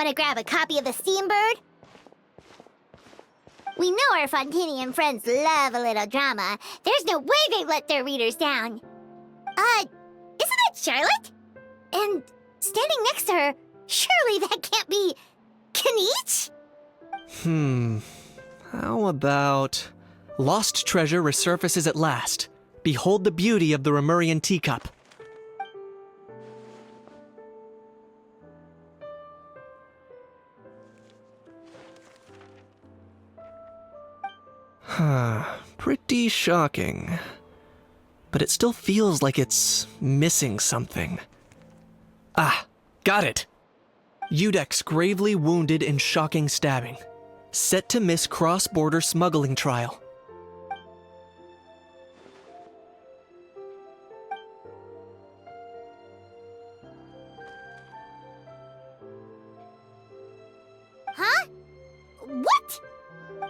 Want to grab a copy of the Steambird? We know our Fontanian friends love a little drama. There's no way they'd let their readers down. Isn't that Charlotte? And standing next to her, surely that can't be Kaniche? How about... Lost treasure resurfaces at last. Behold the beauty of the Remurian teacup. Pretty shocking. But it still feels like it's missing something. Ah, got it! Udex gravely wounded in shocking stabbing. Set to miss cross-border smuggling trial. Huh? What?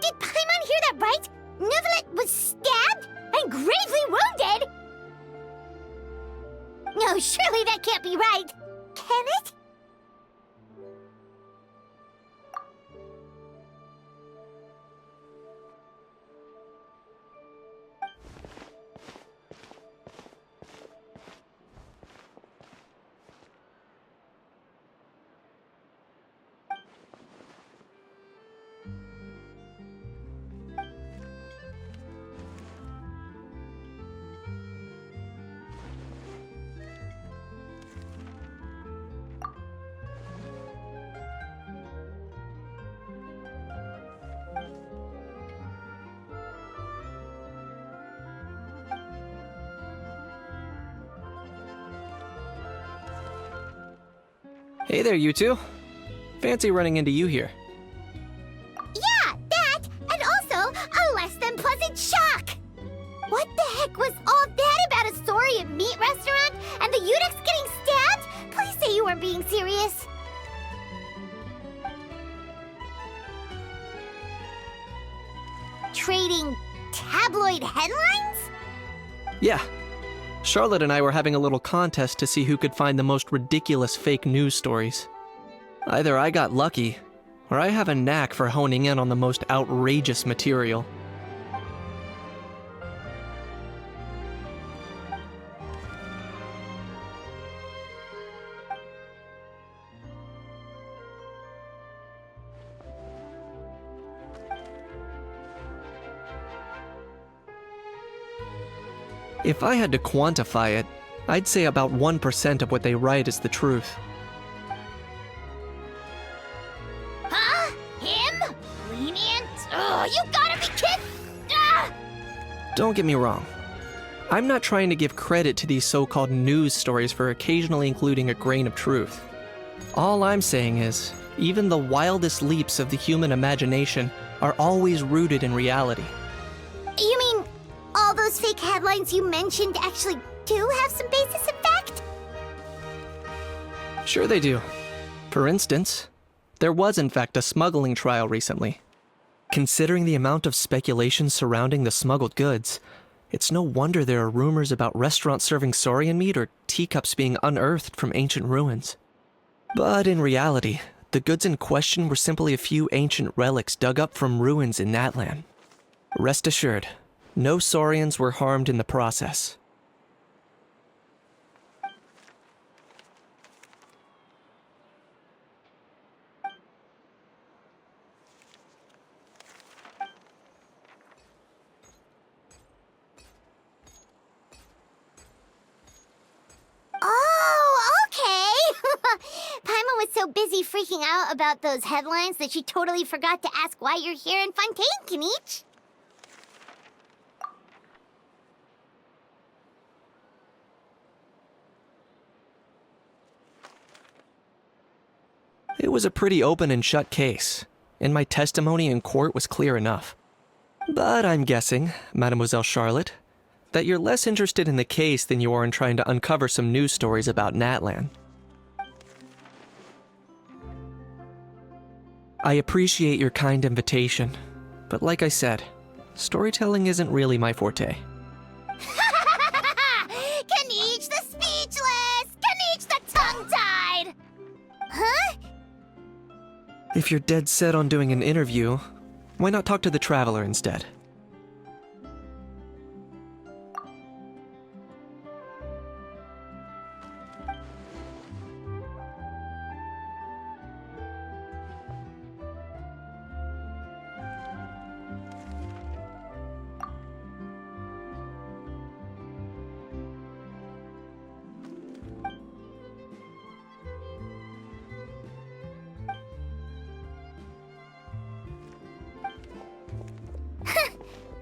Did Paimon hear that right? Neuvillette was stabbed and gravely wounded? No, surely that can't be right. Can it? Hey there, you two. Fancy running into you here. Yeah, that, and also a less than pleasant shock. What the heck was all that about a Saurian meat restaurant and the Udex getting stabbed? Please say you weren't being serious. Trading tabloid headlines? Yeah. Charlotte and I were having a little contest to see who could find the most ridiculous fake news stories. Either I got lucky, or I have a knack for honing in on the most outrageous material. If I had to quantify it, I'd say about 1% of what they write is the truth. Huh? Him? Lenient? Oh, you gotta be kidding! Ah! Don't get me wrong. I'm not trying to give credit to these so-called news stories for occasionally including a grain of truth. All I'm saying is, even the wildest leaps of the human imagination are always rooted in reality. You mean all those fake headlines you mentioned actually do have some basis in fact? Sure they do. For instance, there was in fact a smuggling trial recently. Considering the amount of speculation surrounding the smuggled goods, it's no wonder there are rumors about restaurants serving saurian meat or teacups being unearthed from ancient ruins. But in reality, the goods in question were simply a few ancient relics dug up from ruins in Natlan. Rest assured, no saurians were harmed in the process. Oh, okay! Paimon was so busy freaking out about those headlines that she totally forgot to ask why you're here in Fontaine, Kaniche. It was a pretty open and shut case, and my testimony in court was clear enough. But I'm guessing, Mademoiselle Charlotte, that you're less interested in the case than you are in trying to uncover some news stories about Natlan. I appreciate your kind invitation, but like I said, storytelling isn't really my forte. Kaniche the speechless! Kaniche the tongue-tied! Huh? If you're dead set on doing an interview, why not talk to the Traveler instead?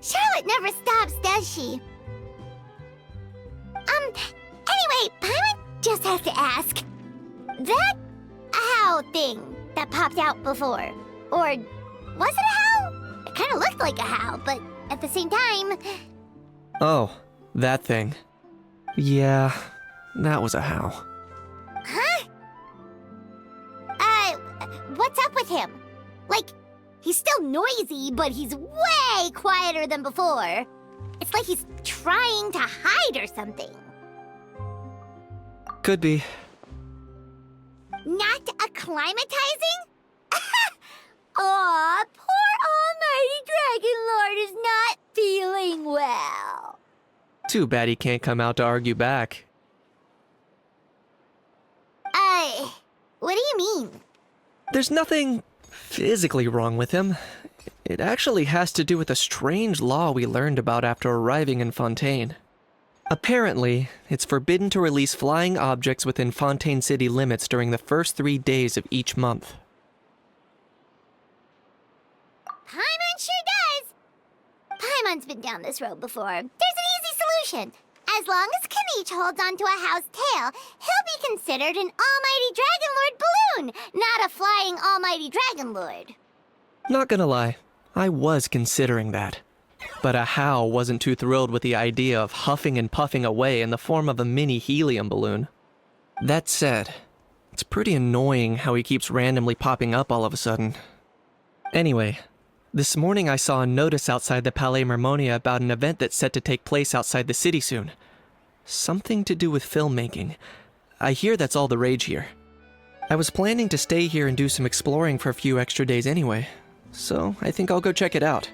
Charlotte never stops, does she? Anyway, Paimon just has to ask. That owl thing that popped out before, or was it a howl? It kind of looked like a howl, but at the same time... Oh, that thing. Yeah, that was a howl. Huh? What's up with him? Like, he's still noisy, but he's way quieter than before. It's like he's trying to hide or something. Could be. Not acclimatizing? Aw, poor Almighty Dragon Lord is not feeling well. Too bad he can't come out to argue back. What do you mean? There's nothing physically wrong with him. It actually has to do with a strange law we learned about after arriving in Fontaine. Apparently, it's forbidden to release flying objects within Fontaine city limits during the first 3 days of each month. Paimon sure does. Paimon's been down this road before. There's an easy solution. As long as Kaniche holds onto a how's tail, he'll be considered an Almighty Dragon Lord balloon, not a flying Almighty Dragon Lord. Not gonna lie, I was considering that. But a How wasn't too thrilled with the idea of huffing and puffing away in the form of a mini helium balloon. That said, it's pretty annoying how he keeps randomly popping up all of a sudden. Anyway, this morning I saw a notice outside the Palais Mermonia about an event that's set to take place outside the city soon. Something to do with filmmaking. I hear that's all the rage here. I was planning to stay here and do some exploring for a few extra days anyway, so I think I'll go check it out.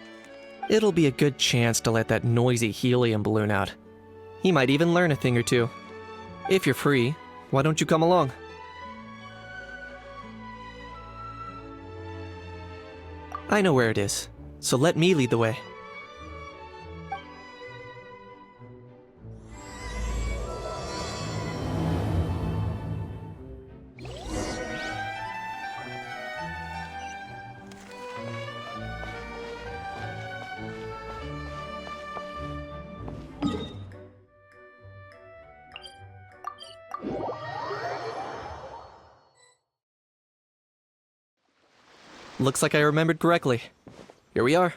It'll be a good chance to let that noisy helium balloon out. He might even learn a thing or two. If you're free, why don't you come along? I know where it is, so let me lead the way. Looks like I remembered correctly. Here we are.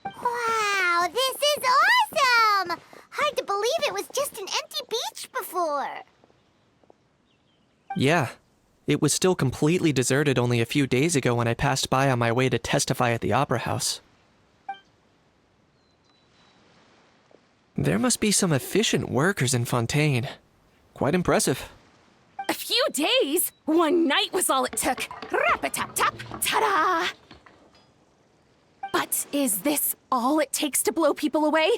Wow, this is awesome! Hard to believe it was just an empty beach before. Yeah, it was still completely deserted only a few days ago when I passed by on my way to testify at the Opera House. There must be some efficient workers in Fontaine. Quite impressive. A few days? One night was all it took. Rap-a-tap-tap, ta-da! But is this all it takes to blow people away?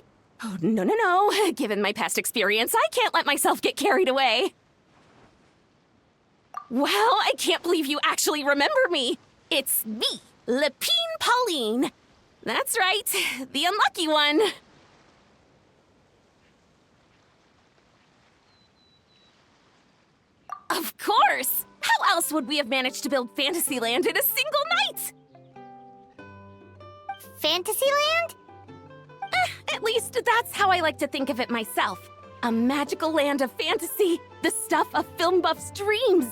Oh, no. Given my past experience, I can't let myself get carried away. Well, I can't believe you actually remember me. It's me, Lepine Pauline. That's right, the unlucky one. Of course! How else would we have managed to build Fantasyland in a single night? Fantasyland? At least that's how I like to think of it myself. A magical land of fantasy, the stuff of film buffs' dreams.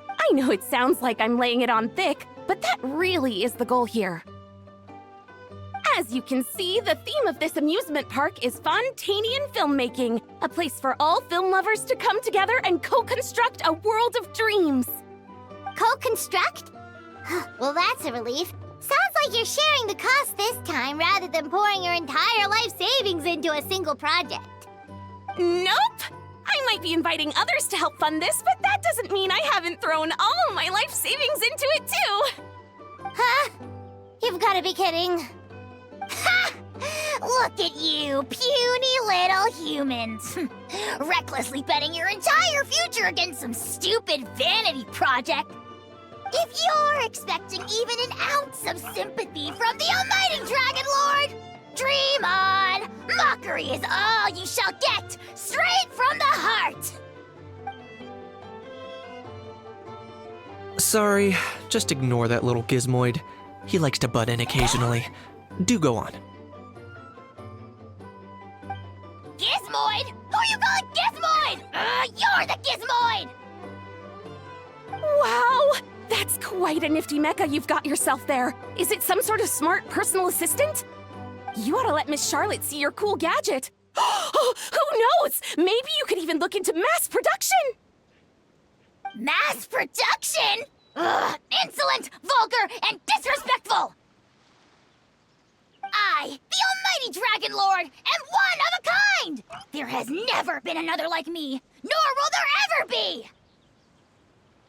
I know it sounds like I'm laying it on thick, but that really is the goal here. As you can see, the theme of this amusement park is Fontainian filmmaking, a place for all film lovers to come together and co-construct a world of dreams. Co-construct? Well, that's a relief. Sounds like you're sharing the cost this time rather than pouring your entire life savings into a single project. Nope! I might be inviting others to help fund this, but that doesn't mean I haven't thrown all my life savings into it too! Huh? You've got to be kidding. Ha! Look at you, puny little humans. Recklessly betting your entire future against some stupid vanity project. If you're expecting even an ounce of sympathy from the almighty Dragon Lord, dream on! Mockery is all you shall get, straight from the heart! Sorry, just ignore that little gizmoid. He likes to butt in occasionally. Do go on. Gizmoid? Who you calling Gizmoid? You're the Gizmoid! Wow! That's quite a nifty mecha you've got yourself there. Is it some sort of smart personal assistant? You ought to let Miss Charlotte see your cool gadget. Oh, who knows? Maybe you could even look into mass production! Mass production? Ugh, insolent, vulgar, and disrespectful! I, the almighty Dragon Lord, am one of a kind! There has never been another like me, nor will there ever be!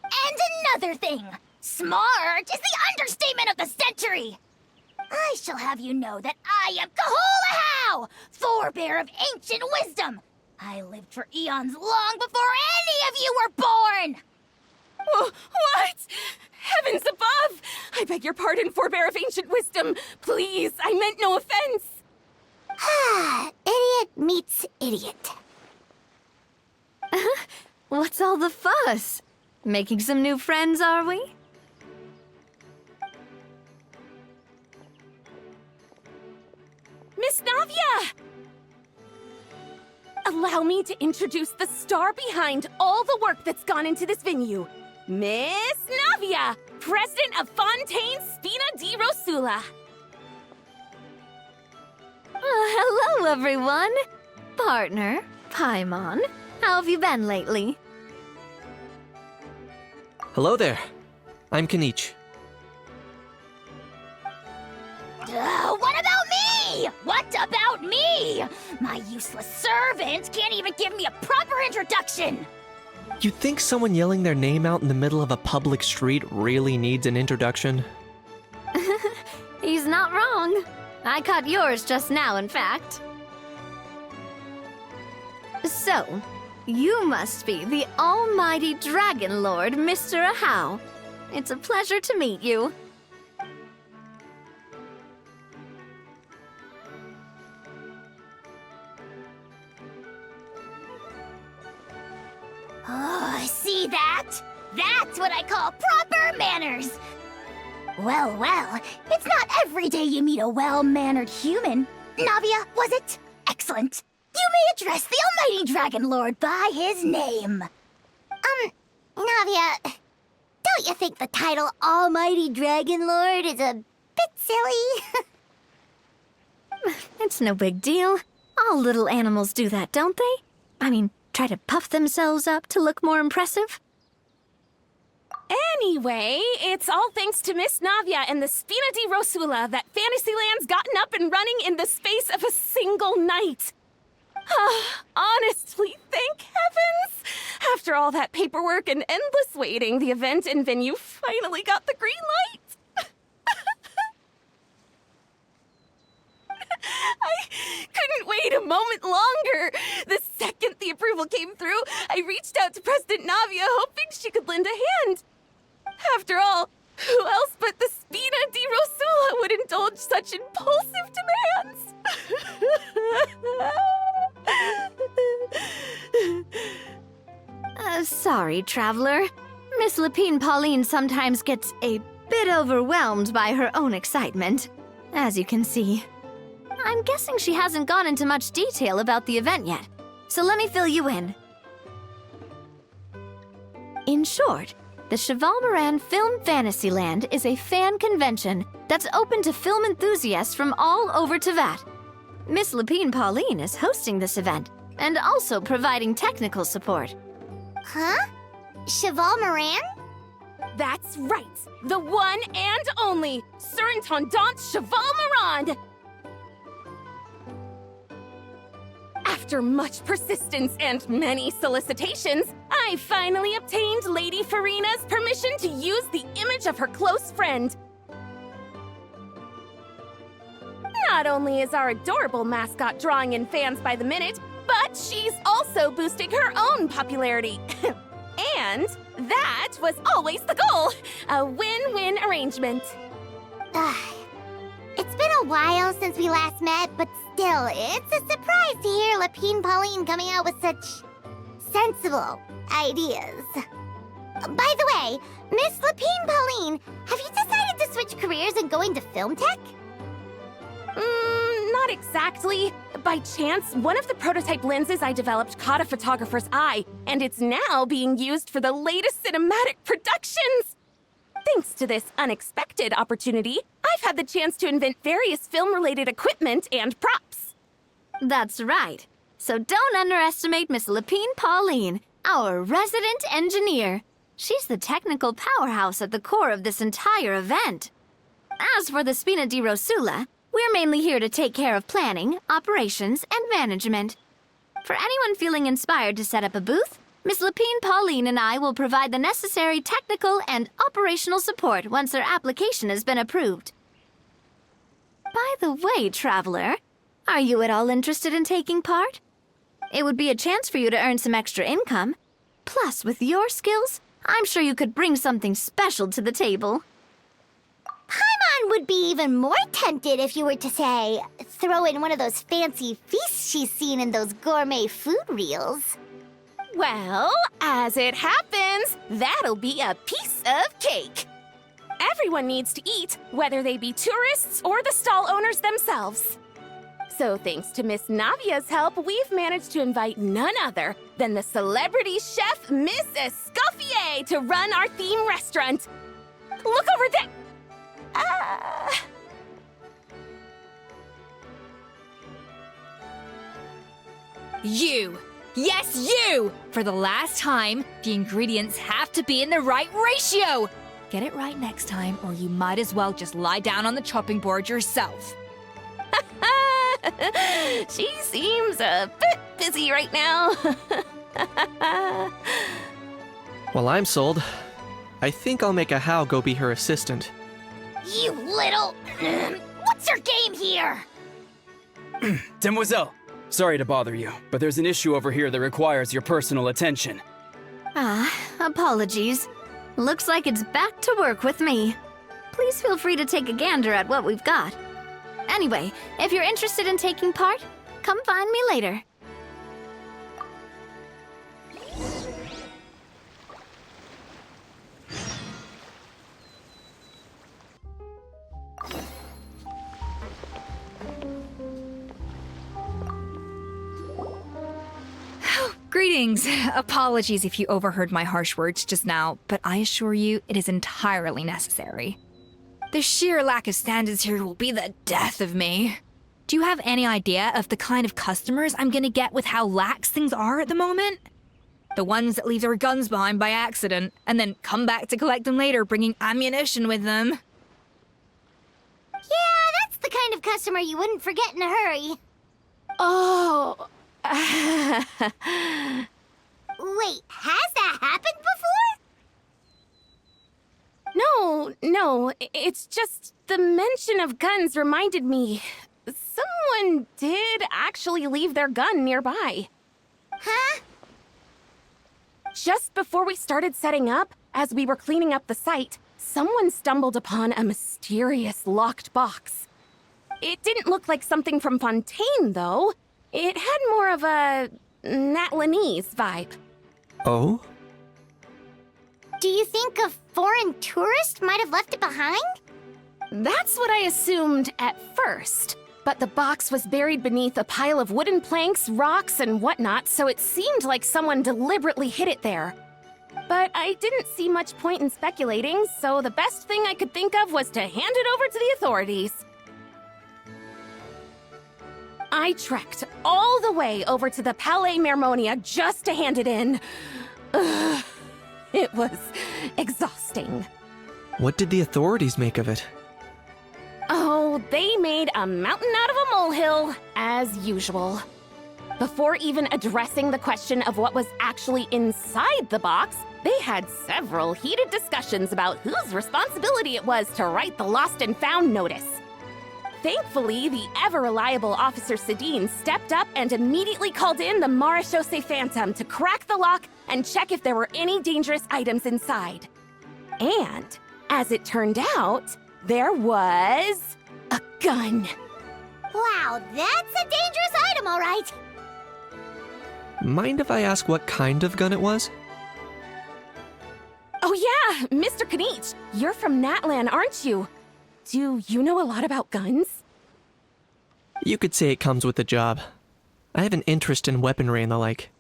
And another thing, smart is the understatement of the century! I shall have you know that I am Kahulahau, forebear of ancient wisdom! I lived for eons long before any of you were born! What? Heavens above! I beg your pardon, forebear of ancient wisdom. Please, I meant no offense. Idiot meets idiot. What's all the fuss? Making some new friends, are we? Miss Navia! Allow me to introduce the star behind all the work that's gone into this venue. Miss Navia, president of Fontaine Spina di Rosula. Hello, everyone. Partner, Paimon, how have you been lately? Hello there. I'm Kanich. What about me? What about me? My useless servant can't even give me a proper introduction. You'd think someone yelling their name out in the middle of a public street really needs an introduction? He's not wrong. I caught yours just now, in fact. So, you must be the almighty Dragon Lord, Mr. Ahau. It's a pleasure to meet you. Oh, see that? That's what I call proper manners. Well, it's not every day you meet a well-mannered human. Navia, was it? Excellent. You may address the almighty Dragon Lord by his name. Navia, don't you think the title Almighty Dragon Lord is a bit silly? It's no big deal. All little animals do that, don't they? I mean, try to puff themselves up to look more impressive. Anyway, it's all thanks to Miss Navia and the Spina di Rosula that Fantasyland's gotten up and running in the space of a single night. Honestly, thank heavens! After all that paperwork and endless waiting, the event and venue finally got the green light. I couldn't wait a moment longer. The second the approval came through, I reached out to President Navia, hoping she could lend a hand. After all, who else but the Spina di Rosula would indulge such impulsive demands? Sorry, traveler. Miss Lapine Pauline sometimes gets a bit overwhelmed by her own excitement, as you can see. I'm guessing she hasn't gone into much detail about the event yet, so let me fill you in. In short, the Cheval Moran Film Fantasyland is a fan convention that's open to film enthusiasts from all over Teyvat. Miss Lapine Pauline is hosting this event and also providing technical support. Huh? Cheval Moran? That's right, the one and only Surintendant Cheval Moran! After much persistence and many solicitations, I finally obtained Lady Farina's permission to use the image of her close friend. Not only is our adorable mascot drawing in fans by the minute, but she's also boosting her own popularity. And that was always the goal. A win-win arrangement. It's been a while since we last met, but still, it's a surprise to hear Lapine Pauline coming out with such sensible ideas. By the way, Miss Lapine Pauline, have you decided to switch careers and go into film tech? Not exactly. By chance, one of the prototype lenses I developed caught a photographer's eye, and it's now being used for the latest cinematic productions. Thanks to this unexpected opportunity, I've had the chance to invent various film-related equipment and props. That's right. So don't underestimate Miss Lapine Pauline, our resident engineer. She's the technical powerhouse at the core of this entire event. As for the Spina di Rosula, we're mainly here to take care of planning, operations, and management. For anyone feeling inspired to set up a booth, Miss Lapine Pauline and I will provide the necessary technical and operational support once their application has been approved. By the way, Traveler, are you at all interested in taking part? It would be a chance for you to earn some extra income. Plus, with your skills, I'm sure you could bring something special to the table. Paimon would be even more tempted if you were to, say, throw in one of those fancy feasts she's seen in those gourmet food reels. Well, as it happens, that'll be a piece of cake. Everyone needs to eat, whether they be tourists or the stall owners themselves. So thanks to Miss Navia's help, we've managed to invite none other than the celebrity chef, Miss Escoffier, to run our theme restaurant. Look over there! You! Yes, you! For the last time, the ingredients have to be in the right ratio! Get it right next time, or you might as well just lie down on the chopping board yourself. She seems a bit busy right now. Well, I'm sold. I think I'll make a How go be her assistant. You little... What's your game here? Demoiselle, sorry to bother you, but there's an issue over here that requires your personal attention. Apologies. Looks like it's back to work with me. Please feel free to take a gander at what we've got. Anyway, if you're interested in taking part, come find me later. Greetings. Apologies if you overheard my harsh words just now, but I assure you it is entirely necessary. The sheer lack of standards here will be the death of me. Do you have any idea of the kind of customers I'm gonna get with how lax things are at the moment? The ones that leave their guns behind by accident and then come back to collect them later bringing ammunition with them. Yeah, that's the kind of customer you wouldn't forget in a hurry. Oh. Wait, has that happened before? No, it's just the mention of guns reminded me. Someone did actually leave their gun nearby. Huh? Just before we started setting up, as we were cleaning up the site, someone stumbled upon a mysterious locked box. It didn't look like something from Fontaine, though. It had more of a Natlanese vibe. Oh? Do you think a foreign tourist might have left it behind? That's what I assumed at first. But the box was buried beneath a pile of wooden planks, rocks, and whatnot, so it seemed like someone deliberately hid it there. But I didn't see much point in speculating, so the best thing I could think of was to hand it over to the authorities. I trekked all the way over to the Palais Mermonia just to hand it in. Ugh, it was exhausting. What did the authorities make of it? Oh, they made a mountain out of a molehill, as usual. Before even addressing the question of what was actually inside the box, they had several heated discussions about whose responsibility it was to write the lost and found notice. Thankfully, the ever-reliable Officer Sedine stepped up and immediately called in the Marechaussee Phantom to crack the lock and check if there were any dangerous items inside. And, as it turned out, there was a gun. Wow, that's a dangerous item, all right. Mind if I ask what kind of gun it was? Oh yeah, Mr. Kanich, you're from Natlan, aren't you? Do you know a lot about guns? You could say it comes with the job. I have an interest in weaponry and the like.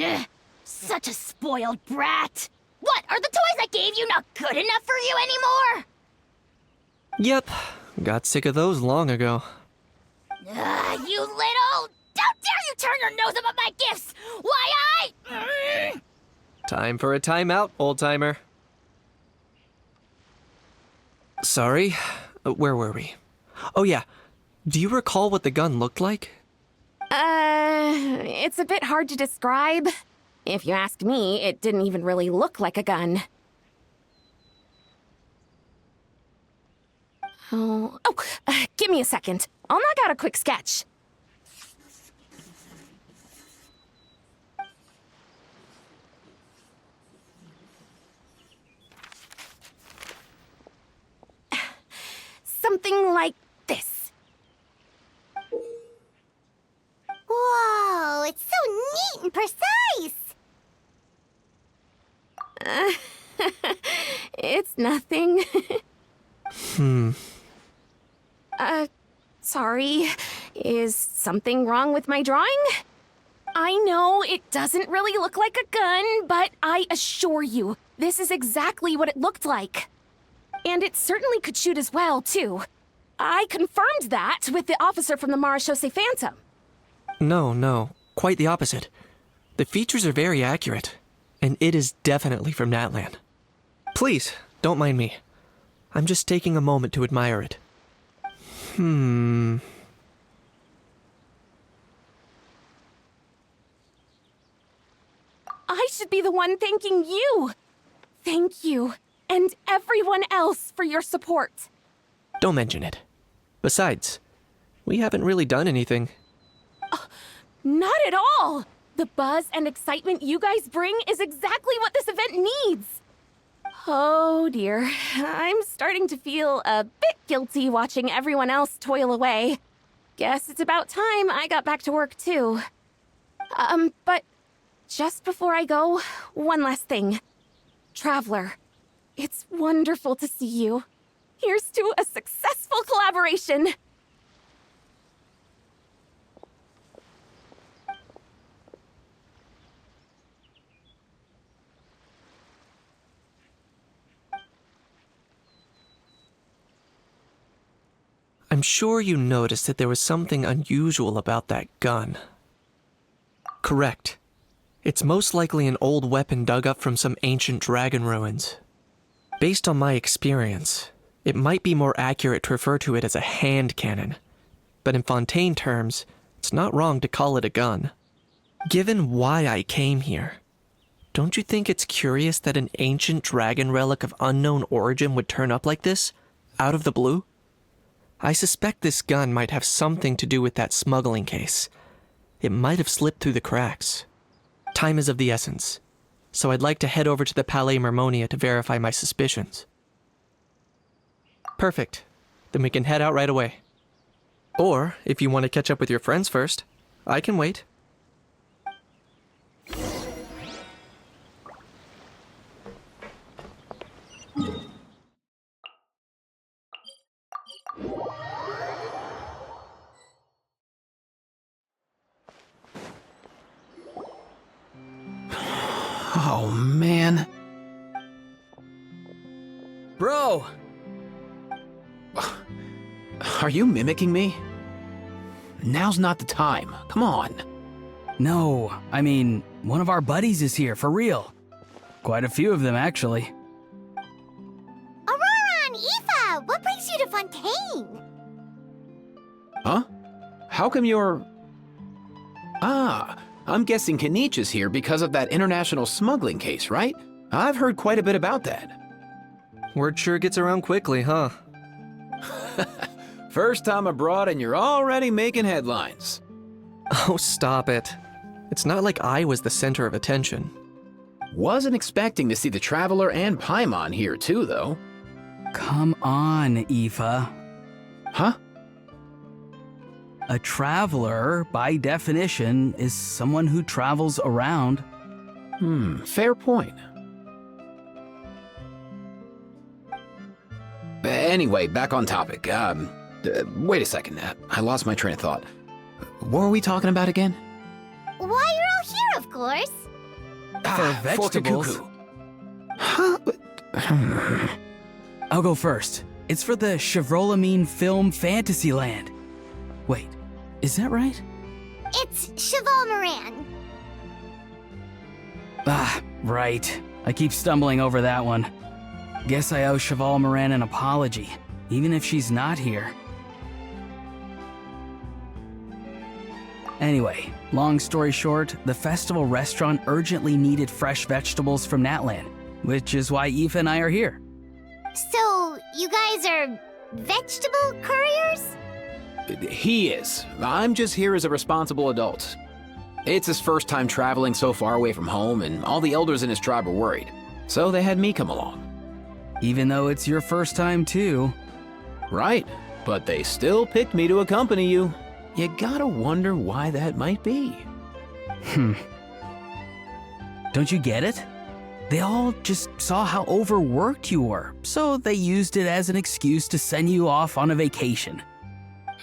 Ugh, such a spoiled brat. What, are the toys I gave you not good enough for you anymore? Yep, got sick of those long ago. You little... How dare you turn your nose up at my gifts! Why, Time for a timeout, old-timer. Sorry, where were we? Oh yeah, do you recall what the gun looked like? It's a bit hard to describe. If you ask me, it didn't even really look like a gun. Give me a second. I'll knock out a quick sketch. Something like this. Whoa, it's so neat and precise. It's nothing. Sorry. Is something wrong with my drawing? I know it doesn't really look like a gun, but I assure you, this is exactly what it looked like. And it certainly could shoot as well, too. I confirmed that with the officer from the Marechaussee Phantom. No, quite the opposite. The features are very accurate, and it is definitely from Natlan. Please, don't mind me. I'm just taking a moment to admire it. I should be the one thanking you. Thank you, and everyone else for your support. Don't mention it. Besides, we haven't really done anything. Not at all! The buzz and excitement you guys bring is exactly what this event needs. Oh dear, I'm starting to feel a bit guilty watching everyone else toil away. Guess it's about time I got back to work too. But just before I go, one last thing. Traveler, it's wonderful to see you. Here's to a successful collaboration! I'm sure you noticed that there was something unusual about that gun. Correct. It's most likely an old weapon dug up from some ancient dragon ruins. Based on my experience, it might be more accurate to refer to it as a hand cannon, but in Fontaine terms, it's not wrong to call it a gun. Given why I came here, don't you think it's curious that an ancient dragon relic of unknown origin would turn up like this, out of the blue? I suspect this gun might have something to do with that smuggling case. It might have slipped through the cracks. Time is of the essence, so I'd like to head over to the Palais Mermonia to verify my suspicions. Perfect. Then we can head out right away. Or, if you want to catch up with your friends first, I can wait. Oh, man. Bro! Are you mimicking me? Now's not the time. Come on. No, I mean, one of our buddies is here, for real. Quite a few of them, actually. Aurora and Aoife, what brings you to Fontaine? Huh? How come you're... Ah, I'm guessing Kanich is here because of that international smuggling case, right? I've heard quite a bit about that. Word sure gets around quickly, huh? First time abroad and you're already making headlines. Oh, stop it. It's not like I was the center of attention. Wasn't expecting to see the Traveler and Paimon here too, though. Come on, Aoife. Huh? A traveler, by definition, is someone who travels around. Fair point. Anyway, back on topic. Wait a second. I lost my train of thought. What were we talking about again? Why, you're all here, of course. For vegetables. Kuku. Huh? I'll go first. It's for the Chevrolamine Film Fantasyland. Wait, is that right? It's Cheval Moran. Ah, right. I keep stumbling over that one. Guess I owe Cheval Moran an apology, even if she's not here. Anyway, long story short, the festival restaurant urgently needed fresh vegetables from Natland, which is why Aoife and I are here. So, you guys are vegetable couriers? He is. I'm just here as a responsible adult. It's his first time traveling so far away from home, and all the elders in his tribe were worried. So they had me come along. Even though it's your first time too. Right, but they still picked me to accompany you. You gotta wonder why that might be. Don't you get it? They all just saw how overworked you were, so they used it as an excuse to send you off on a vacation.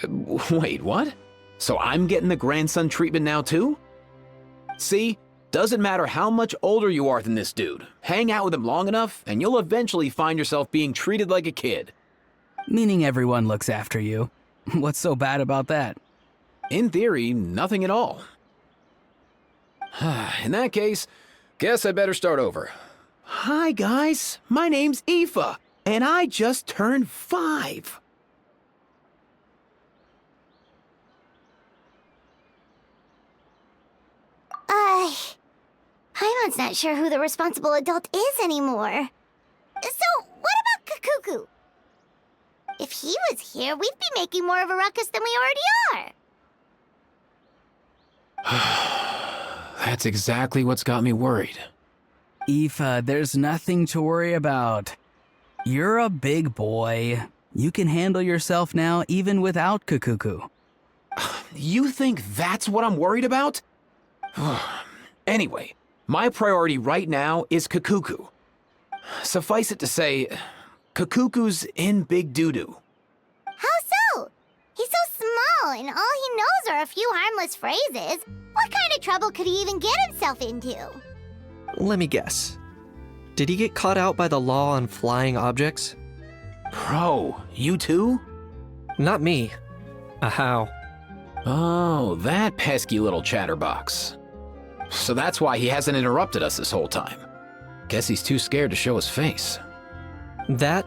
Wait, what? So I'm getting the grandson treatment now too? See? Doesn't matter how much older you are than this dude. Hang out with him long enough, and you'll eventually find yourself being treated like a kid. Meaning everyone looks after you. What's so bad about that? In theory, nothing at all. In that case, guess I better start over. Hi guys, my name's Aoife, and I just turned 5. Paimon's not sure who the responsible adult is anymore. So, what about Kakuku? If he was here, we'd be making more of a ruckus than we already are. That's exactly what's got me worried. Aoife, there's nothing to worry about. You're a big boy. You can handle yourself now even without Kakuku. You think that's what I'm worried about? Anyway, my priority right now is Kakuku. Suffice it to say, Kakuku's in big doo-doo. How so? He's so small, and all he knows are a few harmless phrases. What kind of trouble could he even get himself into? Let me guess. Did he get caught out by the law on flying objects? Bro, you too? Not me. How? Oh, that pesky little chatterbox. So that's why he hasn't interrupted us this whole time. Guess he's too scared to show his face. That,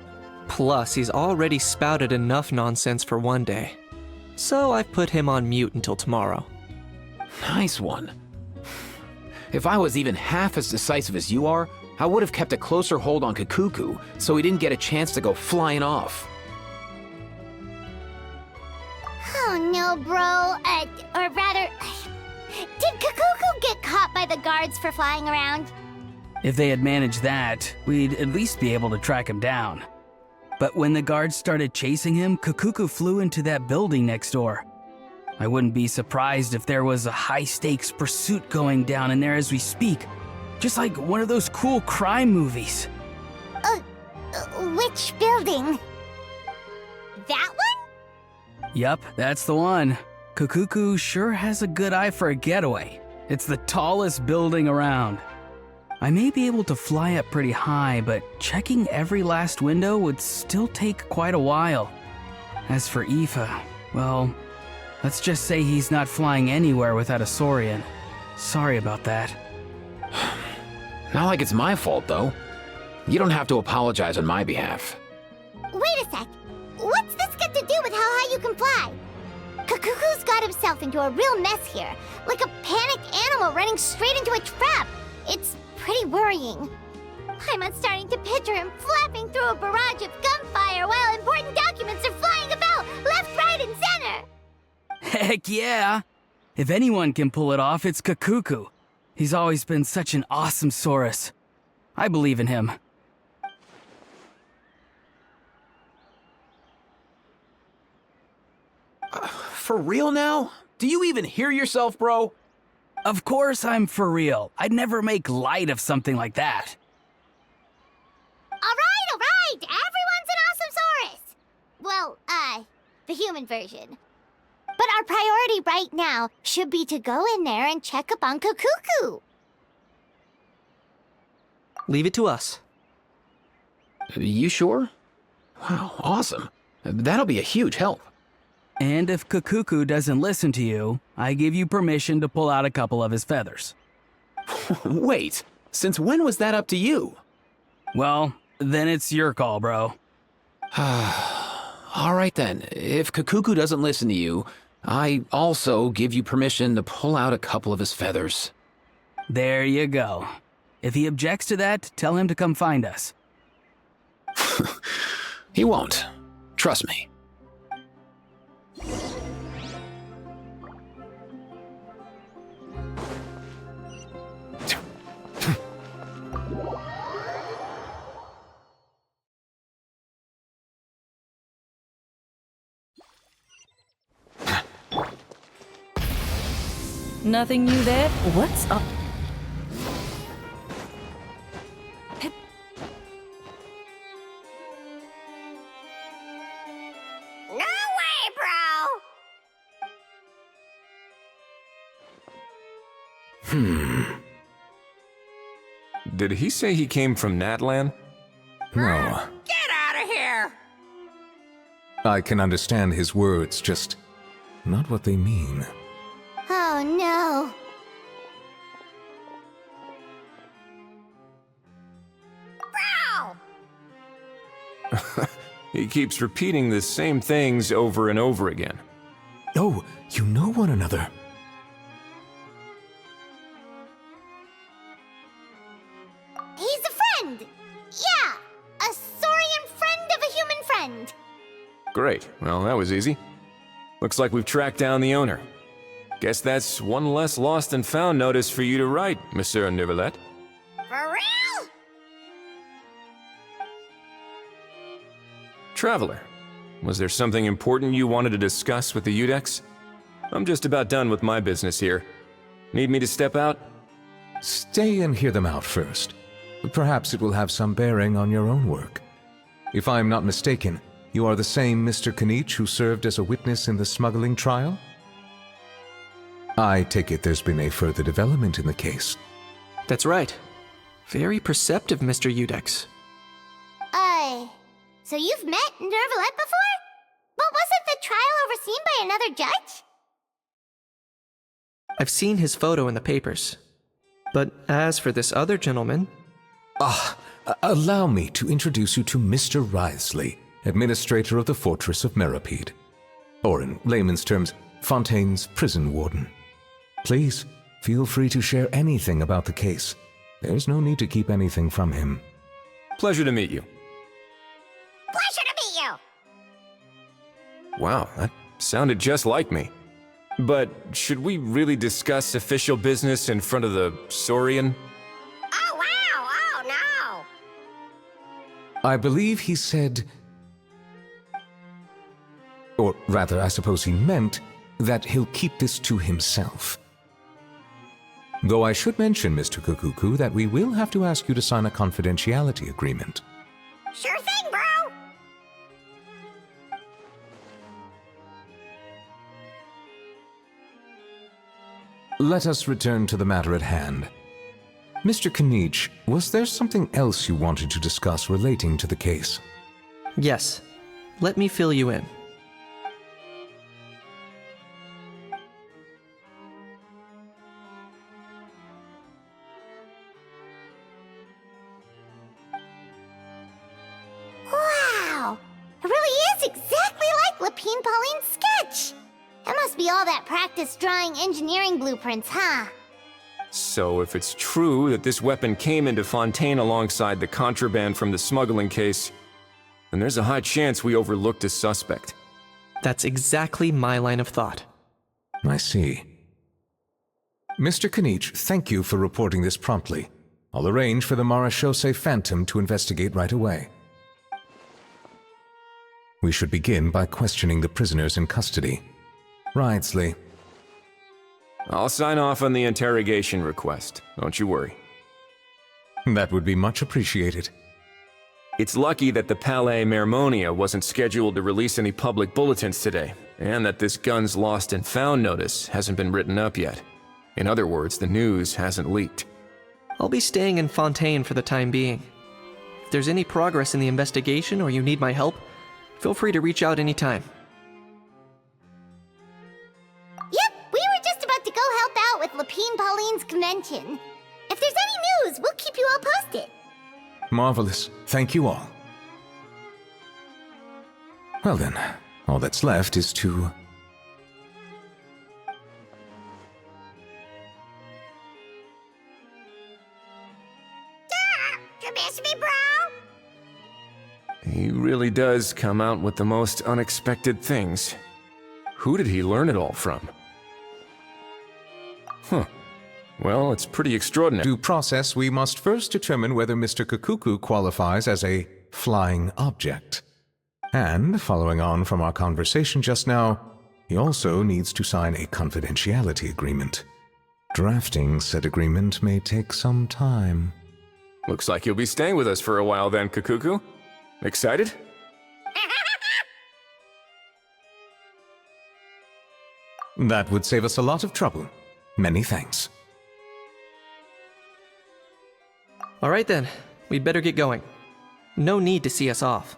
plus he's already spouted enough nonsense for one day. So I've put him on mute until tomorrow. Nice one. If I was even half as decisive as you are, I would have kept a closer hold on Kakuku so he didn't get a chance to go flying off. Oh no, bro. Or rather, did Kakuku get caught by the guards for flying around? If they had managed that, we'd at least be able to track him down. But when the guards started chasing him, Kakuku flew into that building next door. I wouldn't be surprised if there was a high-stakes pursuit going down in there as we speak. Just like one of those cool crime movies. Which building? That one? Yup, that's the one. Kakuku sure has a good eye for a getaway. It's the tallest building around. I may be able to fly up pretty high, but checking every last window would still take quite a while. As for Aoife, well, let's just say he's not flying anywhere without a Saurian. Sorry about that. Not like it's my fault, though. You don't have to apologize on my behalf. Wait a sec. What's this got to do with how high you can fly? Kakuku's got himself into a real mess here, like a panicked animal running straight into a trap. It's pretty worrying. I'm starting to picture him flapping through a barrage of gunfire while important documents are flying about, left, Heck yeah! If anyone can pull it off, it's Kakuku. He's always been such an awesome Saurus. I believe in him. For real now? Do you even hear yourself, bro? Of course I'm for real. I'd never make light of something like that. All right. Everyone's an awesome Saurus. Well, the human version. But our priority right now should be to go in there and check up on Kakuku. Leave it to us. You sure? Wow, awesome. That'll be a huge help. And if Kakuku doesn't listen to you, I give you permission to pull out a couple of his feathers. Wait, since when was that up to you? Well, then it's your call, bro. All right then, if Kakuku doesn't listen to you, I also give you permission to pull out a couple of his feathers. There you go. If he objects to that, tell him to come find us. He won't. Trust me. Nothing new there? What's up? No way, bro! Did he say he came from Natlan? No. Get out of here! I can understand his words, just not what they mean. Oh no. Bro! He keeps repeating the same things over and over again. Oh, you know one another. He's a friend! Yeah! A Saurian friend of a human friend! Great, well that was easy. Looks like we've tracked down the owner. Guess that's one less lost and found notice for you to write, Monsieur Neuvillette. For real? Traveler, was there something important you wanted to discuss with the Udex? I'm just about done with my business here. Need me to step out? Stay and hear them out first. Perhaps it will have some bearing on your own work. If I'm not mistaken, you are the same Mr. Kanich who served as a witness in the smuggling trial? I take it there's been a further development in the case. That's right. Very perceptive, Mr. Udex. So you've met Neuvillette before? But wasn't the trial overseen by another judge? I've seen his photo in the papers. But as for this other gentleman... Allow me to introduce you to Mr. Wriothesley, administrator of the Fortress of Meripede. Or in layman's terms, Fontaine's prison warden. Please, feel free to share anything about the case. There's no need to keep anything from him. Pleasure to meet you. Pleasure to meet you! Wow, that sounded just like me. But should we really discuss official business in front of the Saurian? Oh, wow! Oh, no! I believe he said... Or rather, I suppose he meant that he'll keep this to himself. Though I should mention, Mr. Kakuku, that we will have to ask you to sign a confidentiality agreement. Sure thing, bro! Let us return to the matter at hand. Mr. Kanich, was there something else you wanted to discuss relating to the case? Yes. Let me fill you in. Wow! It really is exactly like Lapine Pauline's sketch! That must be all that practice drawing engineering blueprints, huh? So if it's true that this weapon came into Fontaine alongside the contraband from the smuggling case, then there's a high chance we overlooked a suspect. That's exactly my line of thought. I see. Mr. Kanich, thank you for reporting this promptly. I'll arrange for the Marachose Phantom to investigate right away. We should begin by questioning the prisoners in custody. Ridesley. I'll sign off on the interrogation request. Don't you worry. That would be much appreciated. It's lucky that the Palais Mermonia wasn't scheduled to release any public bulletins today, and that this Guns Lost and Found notice hasn't been written up yet. In other words, the news hasn't leaked. I'll be staying in Fontaine for the time being. If there's any progress in the investigation or you need my help, feel free to reach out anytime. Yep, we were just about to go help out with Lepine Pauline's convention. If there's any news, we'll keep you all posted. Marvelous. Thank you all. Well then, all that's left is to... You miss me, bro? He really does come out with the most unexpected things. Who did he learn it all from? Huh. Well, it's pretty extraordinary. Due process, we must first determine whether Mr. Kakuku qualifies as a flying object. And, following on from our conversation just now, he also needs to sign a confidentiality agreement. Drafting said agreement may take some time. Looks like you'll be staying with us for a while then, Kakuku. Excited? That would save us a lot of trouble. Many thanks. All right then, we'd better get going. No need to see us off.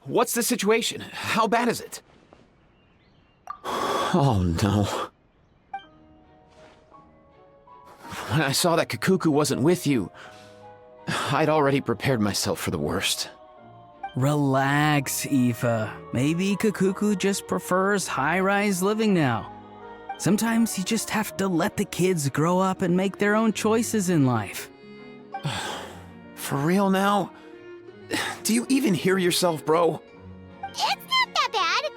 What's the situation? How bad is it? Oh no. When I saw that Kakuku wasn't with you, I'd already prepared myself for the worst. Relax, Aoife. Maybe Kakuku just prefers high-rise living now. Sometimes you just have to let the kids grow up and make their own choices in life. For real now? Do you even hear yourself, bro? It's not that bad.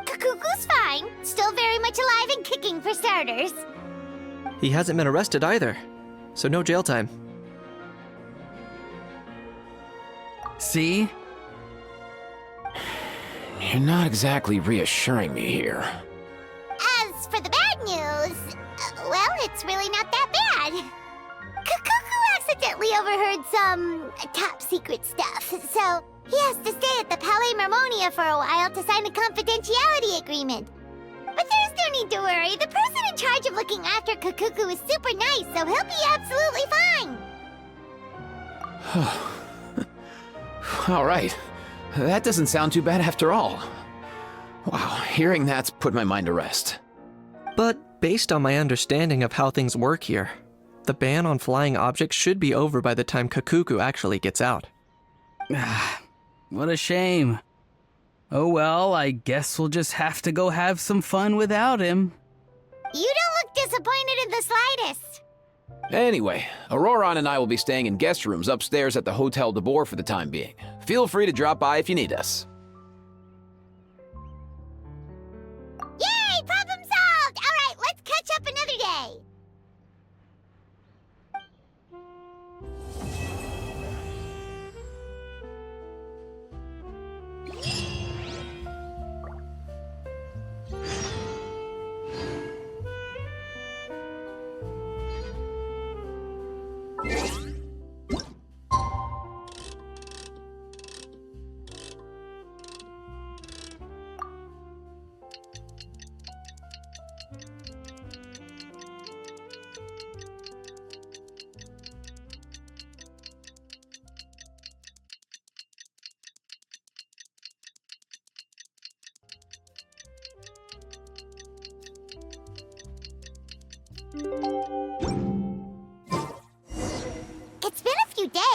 Kakuku's fine. Still very much alive and kicking for starters. He hasn't been arrested either, so no jail time. See? You're not exactly reassuring me here. As for the bad news, well, it's really not that bad. Kakuku accidentally overheard some top secret stuff, so he has to stay at the Palais Mermonia for a while to sign a confidentiality agreement. But there's no need to worry. The person in charge of looking after Kakuku is super nice, so he'll be absolutely fine. All right. That doesn't sound too bad after all. Wow, hearing that's put my mind to rest. But based on my understanding of how things work here, the ban on flying objects should be over by the time Kakuku actually gets out. What a shame. Oh well, I guess we'll just have to go have some fun without him. You don't look disappointed in the slightest. Anyway, Auroron and I will be staying in guest rooms upstairs at the Hotel de Boer for the time being. Feel free to drop by if you need us. Yay! Problem solved! All right, let's catch up another day.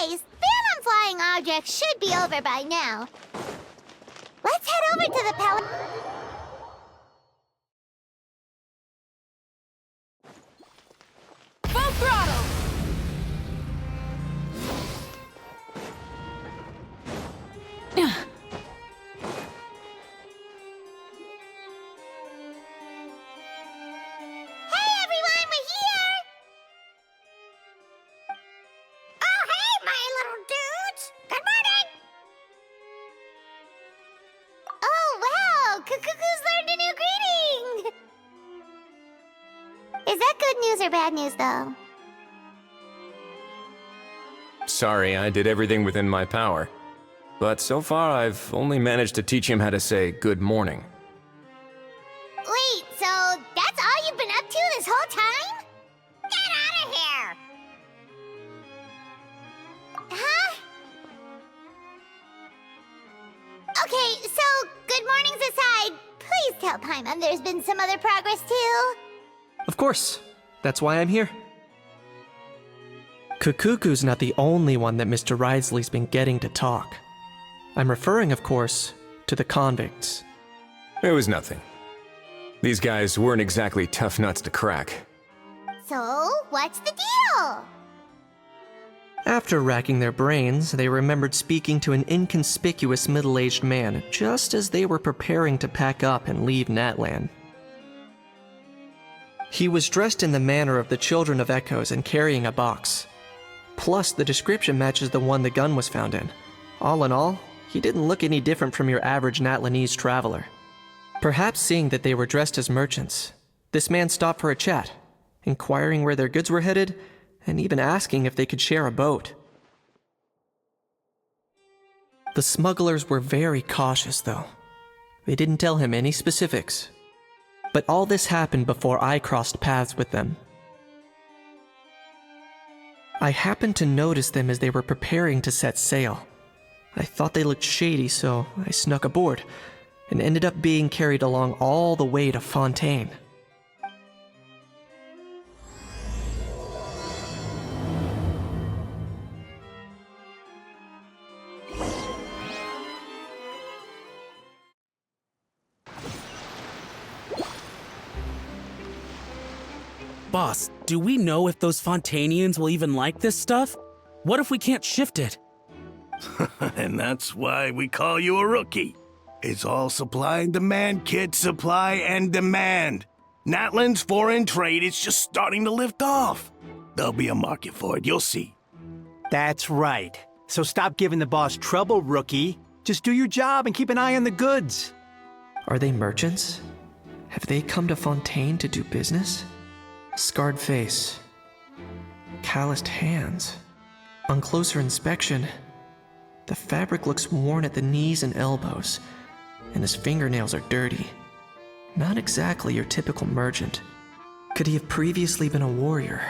case, ban on flying objects should be over by now. Let's head over to the palace. Full throttle! Hey everyone, we're here! Oh, hey, my little dudes! Good morning! Oh, wow! Kukuku's learned a new greeting! Is that good news or bad news, though? Sorry, I did everything within my power. But so far, I've only managed to teach him how to say good morning. Wait, so that's all you've been up to this whole time? Get out of here! Huh? Okay, so good mornings aside, please tell Paimon there's been some other progress too. Of course. That's why I'm here. Kukuku's not the only one that Mr. Ridesley's been getting to talk. I'm referring, of course, to the convicts. It was nothing. These guys weren't exactly tough nuts to crack. So, what's the deal? After racking their brains, they remembered speaking to an inconspicuous middle-aged man just as they were preparing to pack up and leave Natlan. He was dressed in the manner of the Children of Echoes and carrying a box. Plus, the description matches the one the gun was found in. All in all, he didn't look any different from your average Natlanese traveler. Perhaps seeing that they were dressed as merchants, this man stopped for a chat, inquiring where their goods were headed, and even asking if they could share a boat. The smugglers were very cautious, though. They didn't tell him any specifics. But all this happened before I crossed paths with them. I happened to notice them as they were preparing to set sail. I thought they looked shady, so I snuck aboard, and ended up being carried along all the way to Fontaine. Boss, do we know if those Fontanians will even like this stuff? What if we can't shift it? And that's why we call you a rookie. It's all supply and demand, kid. Supply and demand. Natlan's foreign trade is just starting to lift off. There'll be a market for it, you'll see. That's right. So stop giving the boss trouble, rookie. Just do your job and keep an eye on the goods. Are they merchants? Have they come to Fontaine to do business? Scarred face. Calloused hands. On closer inspection, the fabric looks worn at the knees and elbows, and his fingernails are dirty. Not exactly your typical merchant. Could he have previously been a warrior?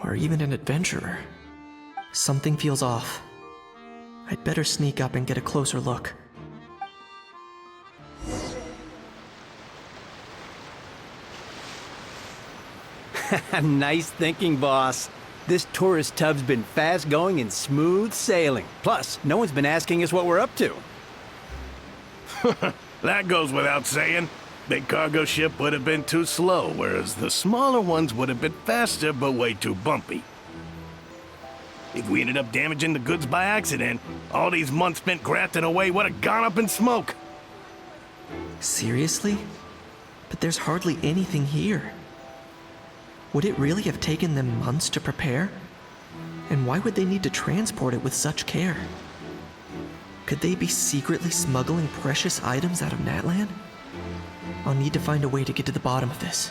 Or even an adventurer? Something feels off. I'd better sneak up and get a closer look. Nice thinking, boss. This tourist tub's been fast going and smooth sailing. Plus, no one's been asking us what we're up to. That goes without saying. Big cargo ship would have been too slow, whereas the smaller ones would have been faster but way too bumpy. If we ended up damaging the goods by accident, all these months spent grafting away would have gone up in smoke. Seriously? But there's hardly anything here. Would it really have taken them months to prepare? And why would they need to transport it with such care? Could they be secretly smuggling precious items out of Natlan? I'll need to find a way to get to the bottom of this.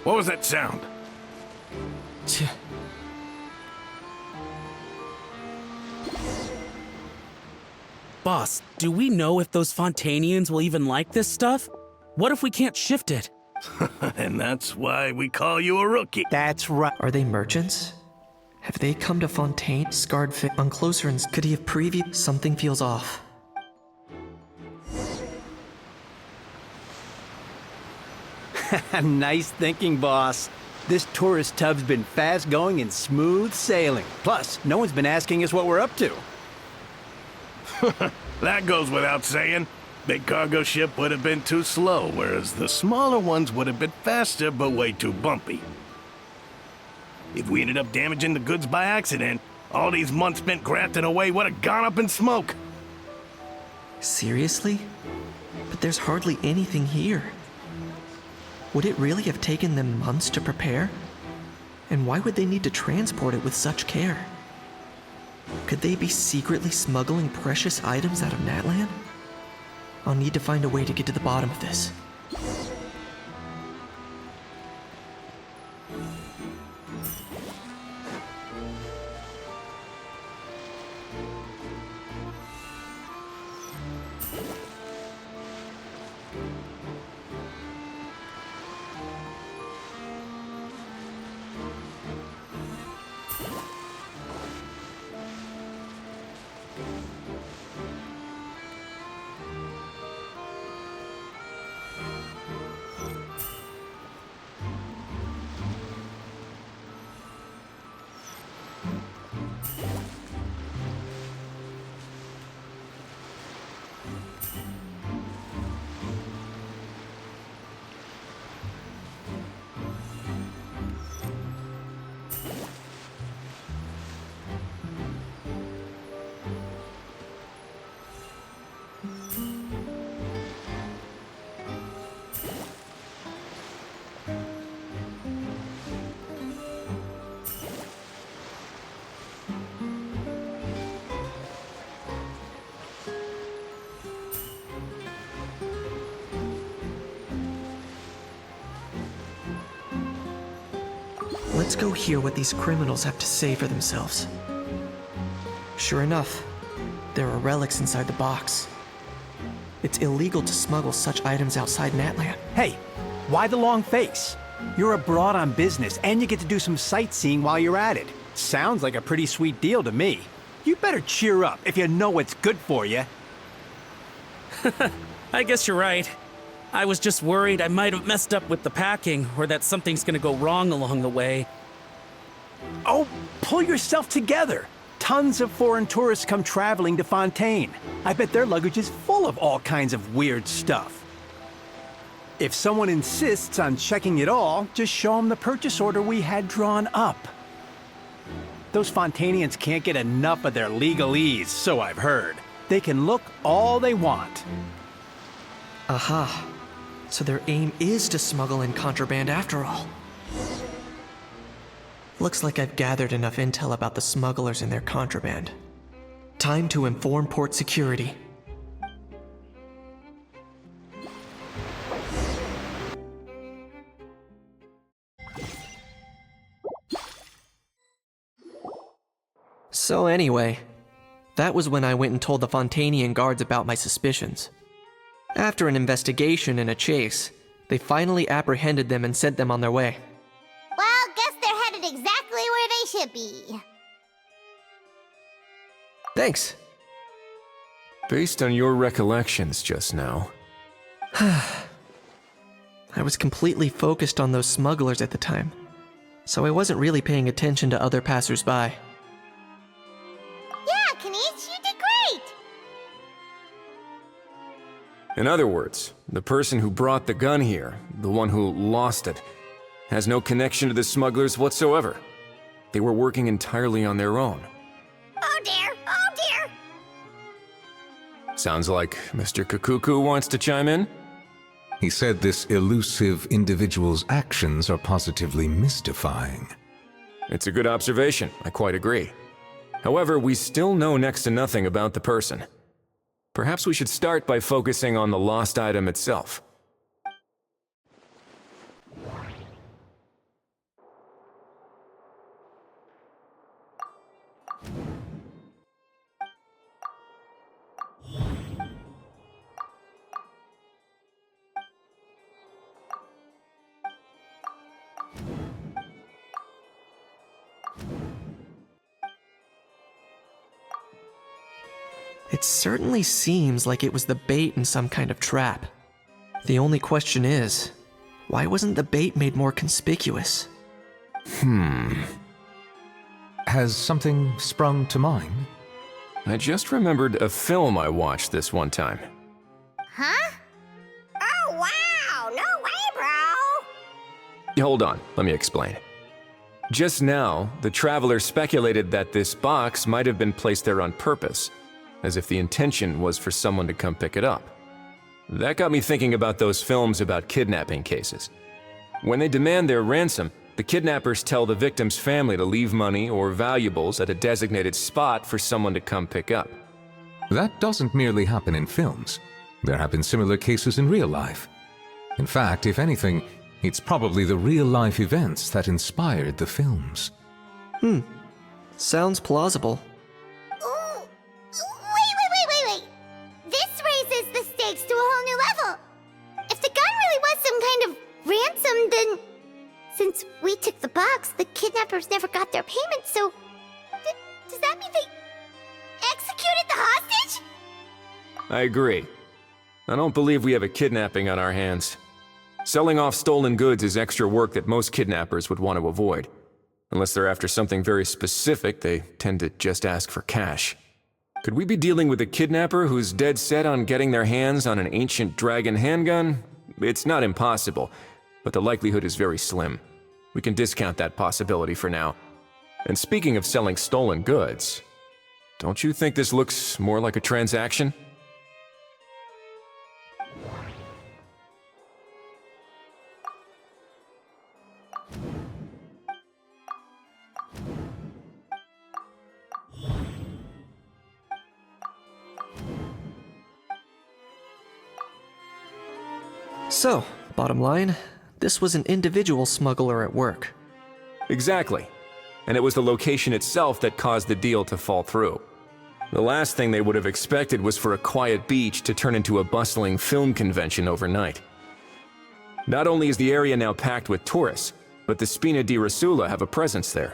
What was that sound? Boss, do we know if those Fontanians will even like this stuff? What if we can't shift it? And that's why we call you a rookie. That's right. Are they merchants? Have they come to Fontaine? Scarred fit on closer and could he have previewed? Something feels off. Nice thinking, boss. This tourist tub's been fast going and smooth sailing. Plus, no one's been asking us what we're up to. That goes without saying. Big cargo ship would have been too slow, whereas the smaller ones would have been faster but way too bumpy. If we ended up damaging the goods by accident, all these months spent grafting away would have gone up in smoke. Seriously? But there's hardly anything here. Would it really have taken them months to prepare? And why would they need to transport it with such care? Could they be secretly smuggling precious items out of Natlan? I'll need to find a way to get to the bottom of this. Let's go hear what these criminals have to say for themselves. Sure enough, there are relics inside the box. It's illegal to smuggle such items outside Natlan. Hey, why the long face? You're abroad on business, and you get to do some sightseeing while you're at it. Sounds like a pretty sweet deal to me. You better cheer up if you know what's good for you. I guess you're right. I was just worried I might have messed up with the packing, or that something's gonna go wrong along the way. Oh, pull yourself together. Tons of foreign tourists come traveling to Fontaine. I bet their luggage is full of all kinds of weird stuff. If someone insists on checking it all, just show them the purchase order we had drawn up. Those Fontainians can't get enough of their legalese, so I've heard. They can look all they want. Aha. So their aim is to smuggle in contraband after all. Looks like I've gathered enough intel about the smugglers and their contraband. Time to inform port security. So anyway, that was when I went and told the Fontainian guards about my suspicions. After an investigation and a chase, they finally apprehended them and sent them on their way. Well, guess they're headed exactly where they should be. Thanks. Based on your recollections just now, I was completely focused on those smugglers at the time, so I wasn't really paying attention to other passersby. Yeah, Kanish, you did great! in other words, the person who brought the gun here, the one who lost it, has no connection to the smugglers whatsoever. They were working entirely on their own. Oh dear, oh dear! Sounds like Mr. Kakuku wants to chime in? He said this elusive individual's actions are positively mystifying. It's a good observation, I quite agree. However, we still know next to nothing about the person. Perhaps we should start by focusing on the lost item itself. It certainly seems like it was the bait in some kind of trap. The only question is, Why wasn't the bait made more conspicuous? Has something sprung to mind? I just remembered a film I watched this one time. Huh? Oh, wow! No way, bro! Hold on, let me explain. Just now, the traveler speculated that this box might have been placed there on purpose, as if the intention was for someone to come pick it up. That got me thinking about those films about kidnapping cases. When they demand their ransom, the kidnappers tell the victim's family to leave money or valuables at a designated spot for someone to come pick up. That doesn't merely happen in films. There have been similar cases in real life. In fact, if anything, it's probably the real-life events that inspired the films. Sounds plausible. Ooh. Wait. This raises the stakes to a whole new level. If the gun really was some kind of ransom, then since we took the box, the kidnappers never got their payment, so does that mean they executed the hostage? I agree. I don't believe we have a kidnapping on our hands. Selling off stolen goods is extra work that most kidnappers would want to avoid. Unless they're after something very specific, they tend to just ask for cash. Could we be dealing with a kidnapper who's dead set on getting their hands on an ancient dragon handgun? It's not impossible, but the likelihood is very slim. We can discount that possibility for now. And speaking of selling stolen goods, don't you think this looks more like a transaction? So, bottom line, this was an individual smuggler at work. Exactly. And it was the location itself that caused the deal to fall through. The last thing they would have expected was for a quiet beach to turn into a bustling film convention overnight. Not only is the area now packed with tourists, but the Spina di Rosula have a presence there.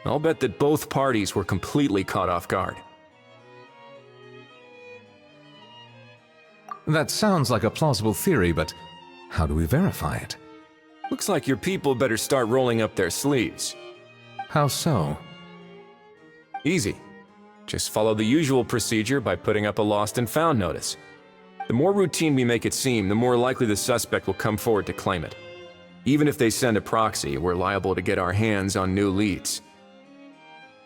I'll bet that both parties were completely caught off guard. That sounds like a plausible theory, but how do we verify it? Looks like your people better start rolling up their sleeves. How so? Easy. Just follow the usual procedure by putting up a lost and found notice. The more routine we make it seem, the more likely the suspect will come forward to claim it. Even if they send a proxy, we're liable to get our hands on new leads.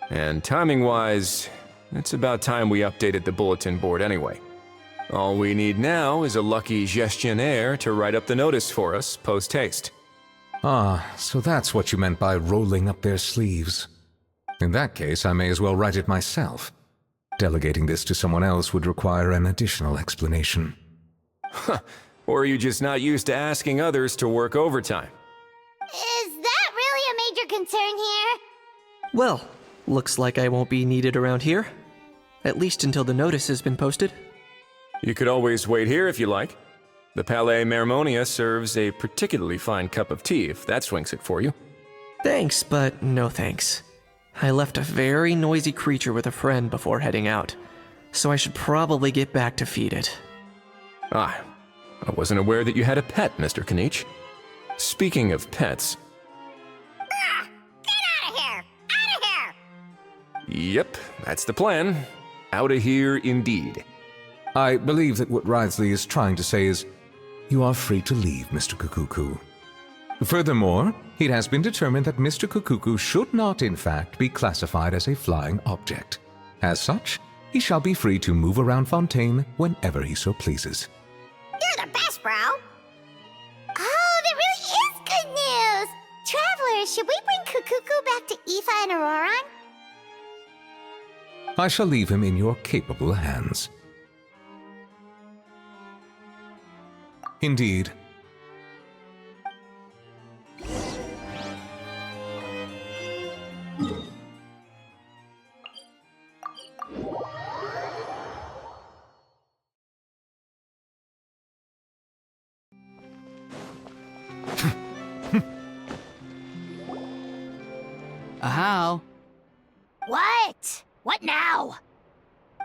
And timing-wise, it's about time we updated the bulletin board anyway. All we need now is a lucky gestionnaire to write up the notice for us post-haste. Ah, so that's what you meant by rolling up their sleeves. In that case, I may as well write it myself. Delegating this to someone else would require an additional explanation. Or are you just not used to asking others to work overtime? Is that really a major concern here? Well, looks like I won't be needed around here. At least until the notice has been posted. You could always wait here if you like. The Palais Mermonia serves a particularly fine cup of tea if that swings it for you. Thanks, but no thanks. I left a very noisy creature with a friend before heading out, so I should probably get back to feed it. Ah, I wasn't aware that you had a pet, Mr. Kanich. Speaking of pets... Get out of here! Out of here! Yep, that's the plan. Out of here indeed. I believe that what Wriothesley is trying to say is, you are free to leave, Mr. Kukuku. Furthermore, it has been determined that Mr. Kukuku should not, in fact, be classified as a flying object. As such, he shall be free to move around Fontaine whenever he so pleases. You're the best, bro! Oh, that really is good news! Travelers, should we bring Kukuku back to Aoife and Auroron? I shall leave him in your capable hands. Indeed. How? What? What now?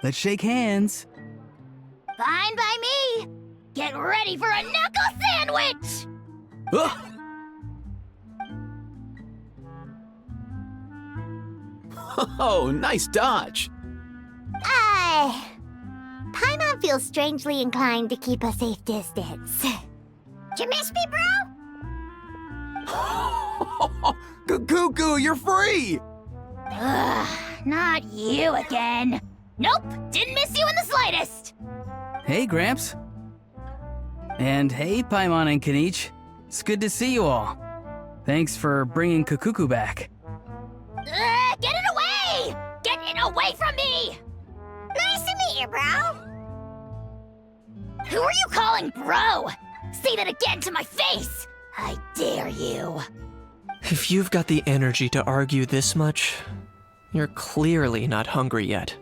Let's shake hands. Fine by me! Get ready for a knuckle sandwich! Ugh. Oh, nice dodge. Paimon feels strangely inclined to keep a safe distance. Did you miss me, bro? Cuckoo, you're free! Ugh, not you again. Nope, didn't miss you in the slightest. Hey, Gramps. And hey, Paimon and Kinich. It's good to see you all. Thanks for bringing Kukuku back. Get it away! Get it away from me! Nice to meet you, bro. Who are you calling bro? Say that again to my face! I dare you. If you've got the energy to argue this much, you're clearly not hungry yet.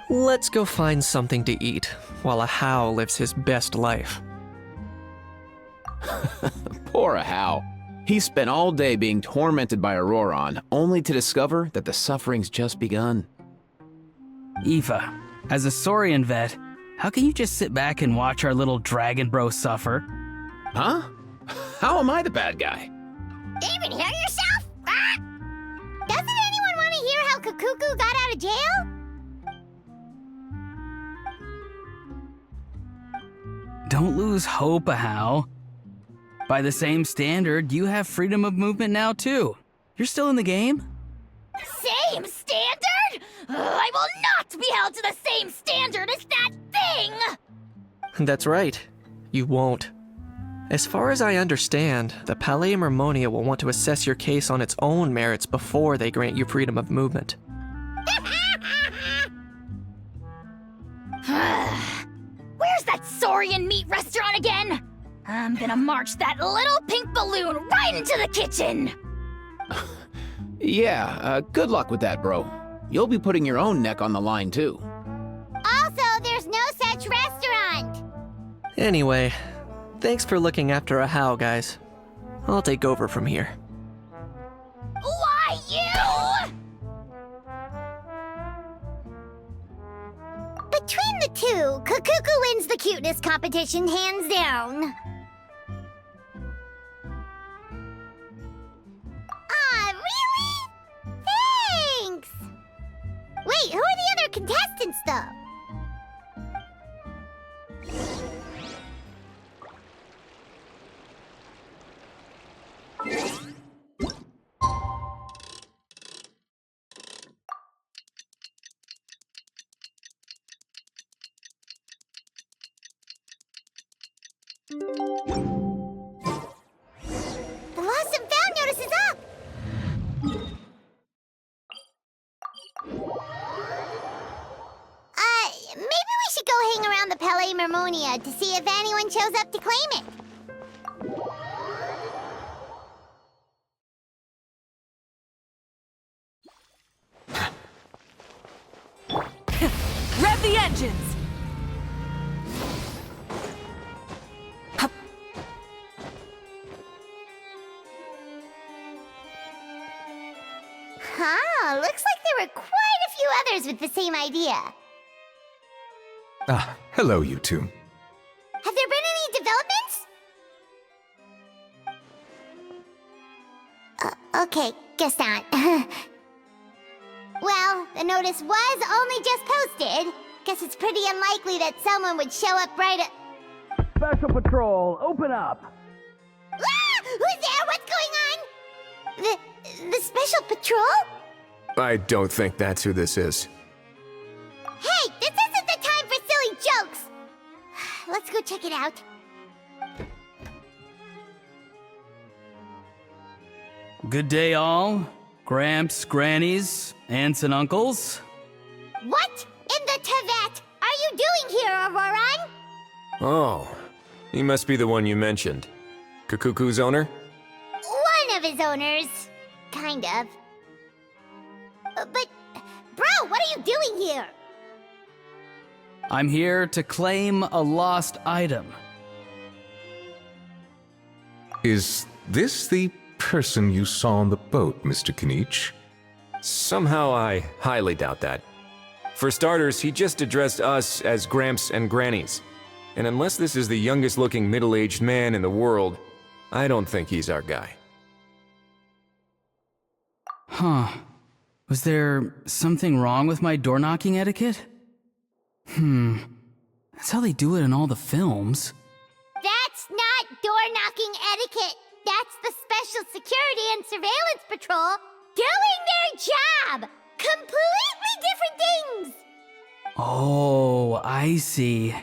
Let's go find something to eat while a How lives his best life. Poor How. He spent all day being tormented by Auroron, only to discover that the suffering's just begun. Aoife, as a Saurian vet, how can you just sit back and watch our little dragon bro suffer? Huh? How am I the bad guy? Even hear yourself? Ah! Doesn't anyone want to hear how Kukuku got out of jail? Don't lose hope, How. By the same standard, you have freedom of movement now too. You're still in the game? Same standard? I will not be held to the same standard as that thing! That's right. You won't. As far as I understand, the Palais Mermonia will want to assess your case on its own merits before they grant you freedom of movement. Where's that Saurian meat restaurant again? I'm gonna march that little pink balloon right into the kitchen! Yeah, good luck with that, bro. You'll be putting your own neck on the line, too. Also, there's no such restaurant! Anyway, thanks for looking after a How, guys. I'll take over from here. Why, you? Between the two, Kukuku wins the cuteness competition hands down. Really? Thanks! Wait, who are the other contestants, though? The lost and found notice is up! Maybe we should go hang around the Palais Mermonia to see if anyone shows up to claim it. Rev the engines! Huh, looks like there were quite a few others with the same idea. Ah, hello, you two. Have there been any developments? Okay, guess not. Well, the notice was only just posted. Guess it's pretty unlikely that someone would show up right at... Special Patrol, open up! Ah! Who's there? What's going on? The Special Patrol? I don't think that's who this is. Hey, this isn't the time for silly jokes! Let's go check it out. Good day, all. Gramps, grannies, aunts, and uncles. What in the Tevat are you doing here, Auroron? Oh, he must be the one you mentioned. Kukuku's owner? One of his owners. Kind of. But, bro, what are you doing here? I'm here to claim a lost item. Is this the person you saw on the boat, Mr. Kinich? Somehow I highly doubt that. For starters, he just addressed us as Gramps and Grannies. And unless this is the youngest looking middle-aged man in the world, I don't think he's our guy. Huh. Was there something wrong with my door-knocking etiquette? That's how they do it in all the films. That's not door-knocking etiquette. That's the Special Security and Surveillance Patrol doing their job. Completely different things. Oh, I see.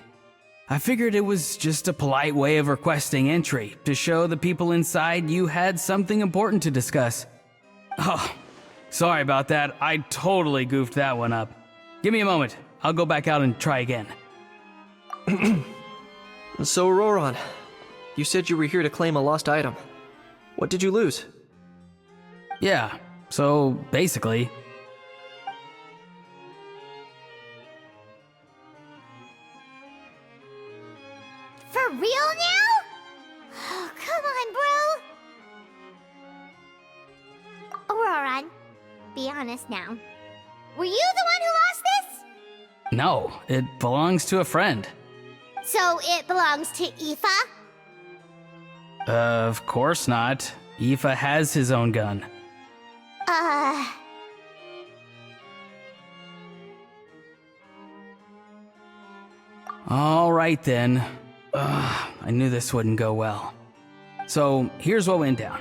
I figured it was just a polite way of requesting entry to show the people inside you had something important to discuss. Oh, sorry about that. I totally goofed that one up. Give me a moment. I'll go back out and try again. So, Auroron, you said you were here to claim a lost item. What did you lose? Yeah, so basically... For real now? Oh, come on, bro. Auroron, be honest now. Were you the one who lost this? No, it belongs to a friend. So it belongs to Aoife? Of course not. Aoife has his own gun. All right then. I knew this wouldn't go well. So here's what went down.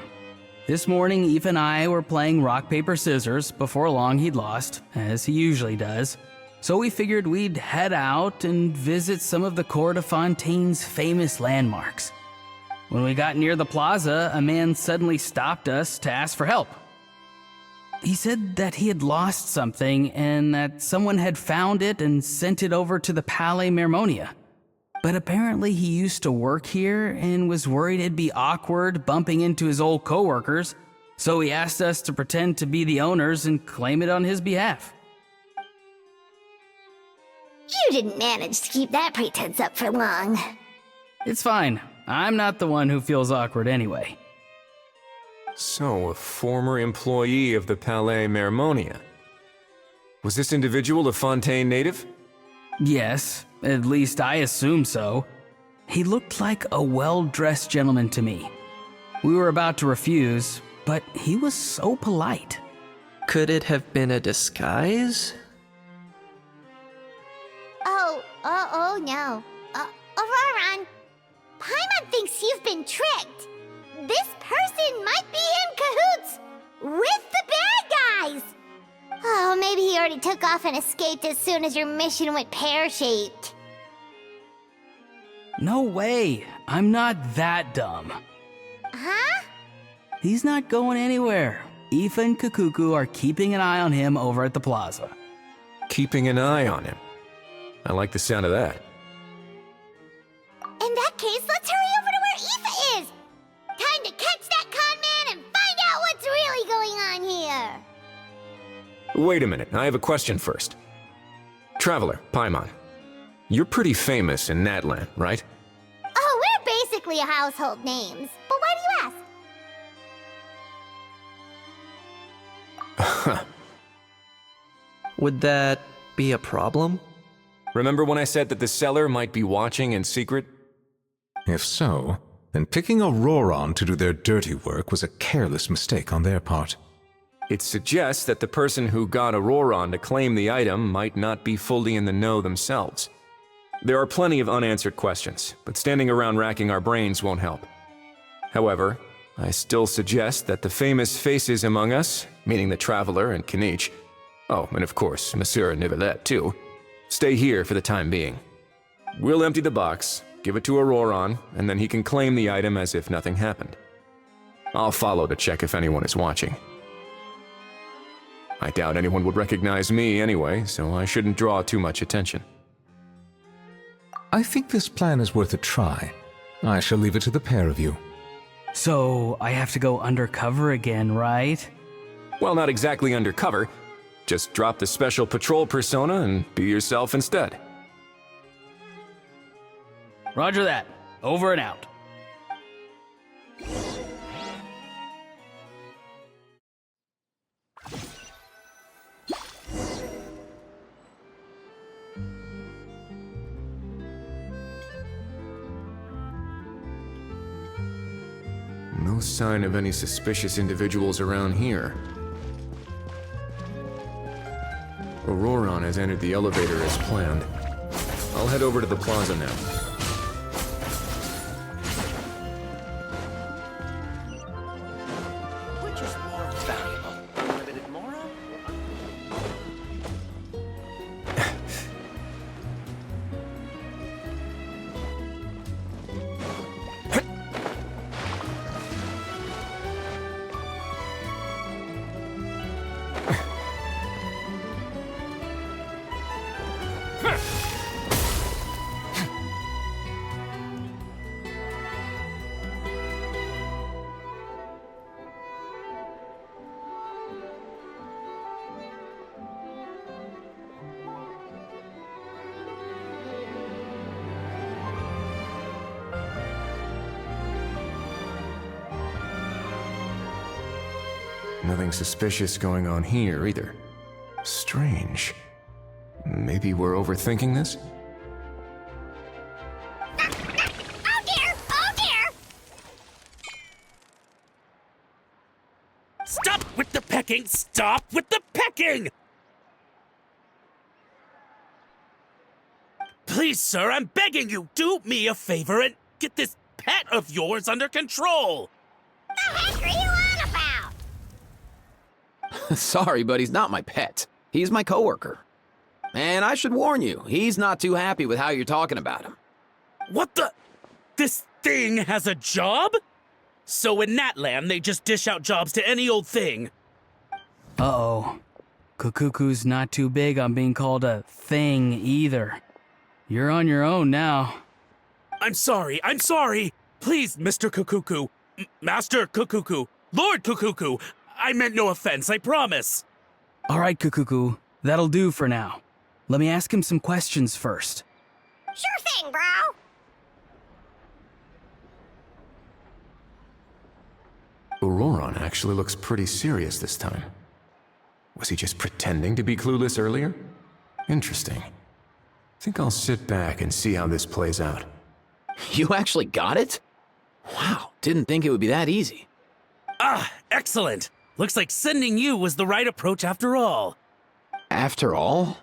This morning, Aoife and I were playing rock, paper, scissors. Before long, he'd lost, as he usually does. So we figured we'd head out and visit some of the Cour de Fontaine's famous landmarks. When we got near the plaza, a man suddenly stopped us to ask for help. He said that he had lost something and that someone had found it and sent it over to the Palais Mermonia. But apparently he used to work here and was worried it'd be awkward bumping into his old coworkers, so he asked us to pretend to be the owners and claim it on his behalf. You didn't manage to keep that pretense up for long. It's fine. I'm not the one who feels awkward anyway. So, a former employee of the Palais Mermonia. Was this individual a Fontaine native? Yes, at least I assume so. He looked like a well-dressed gentleman to me. We were about to refuse, but he was so polite. Could it have been a disguise? Oh no. Auroron, Paimon thinks you've been tricked. This person might be in cahoots with the bad guys. Oh, maybe he already took off and escaped as soon as your mission went pear-shaped. No way. I'm not that dumb. Huh? He's not going anywhere. Aoife and Kakuku are keeping an eye on him over at the plaza. Keeping an eye on him. I like the sound of that. In that case, let's hurry over to where Aoife is. Time to catch that con man and find out what's really going on here. Wait a minute, I have a question first. Traveler, Paimon, you're pretty famous in Natlan, right? Oh, we're basically household names. But why do you ask? Would that be a problem? Remember when I said that the seller might be watching in secret? If so, then picking Auroron to do their dirty work was a careless mistake on their part. It suggests that the person who got Auroron to claim the item might not be fully in the know themselves. There are plenty of unanswered questions, but standing around racking our brains won't help. However, I still suggest that the famous faces among us, meaning the Traveler and Kinich, oh, and of course, Monsieur Nivelet too, stay here for the time being. We'll empty the box, give it to Auroron, and then he can claim the item as if nothing happened. I'll follow to check if anyone is watching. I doubt anyone would recognize me anyway, so I shouldn't draw too much attention. I think this plan is worth a try. I shall leave it to the pair of you. So, I have to go undercover again, right? Well, not exactly undercover. Just drop the special patrol persona and be yourself instead. Roger that. Over and out. No sign of any suspicious individuals around here. Auroron has entered the elevator as planned. I'll head over to the plaza now. Which is more valuable? Unlimited moral? Nothing suspicious going on here either. Strange. Maybe we're overthinking this? Oh dear! Oh dear! Stop with the pecking! Stop with the pecking! Please, sir, I'm begging you, do me a favor and get this pet of yours under control! The heck are you on about? Sorry, but he's not my pet. He's my coworker. And I should warn you, he's not too happy with how you're talking about him. What the? This thing has a job? So in that land, they just dish out jobs to any old thing. Uh-oh. Kukuku's not too big on being called a thing either. You're on your own now. I'm sorry. Please, Mr. Kukuku. Master Kukuku. Lord Kukuku. I meant no offense, I promise. All right, Kukuku. That'll do for now. Let me ask him some questions first. Sure thing, bro. Auroron actually looks pretty serious this time. Was he just pretending to be clueless earlier? Interesting. Think I'll sit back and see how this plays out. You actually got it? Wow, didn't think it would be that easy. Ah, excellent. Looks like sending you was the right approach after all. After all?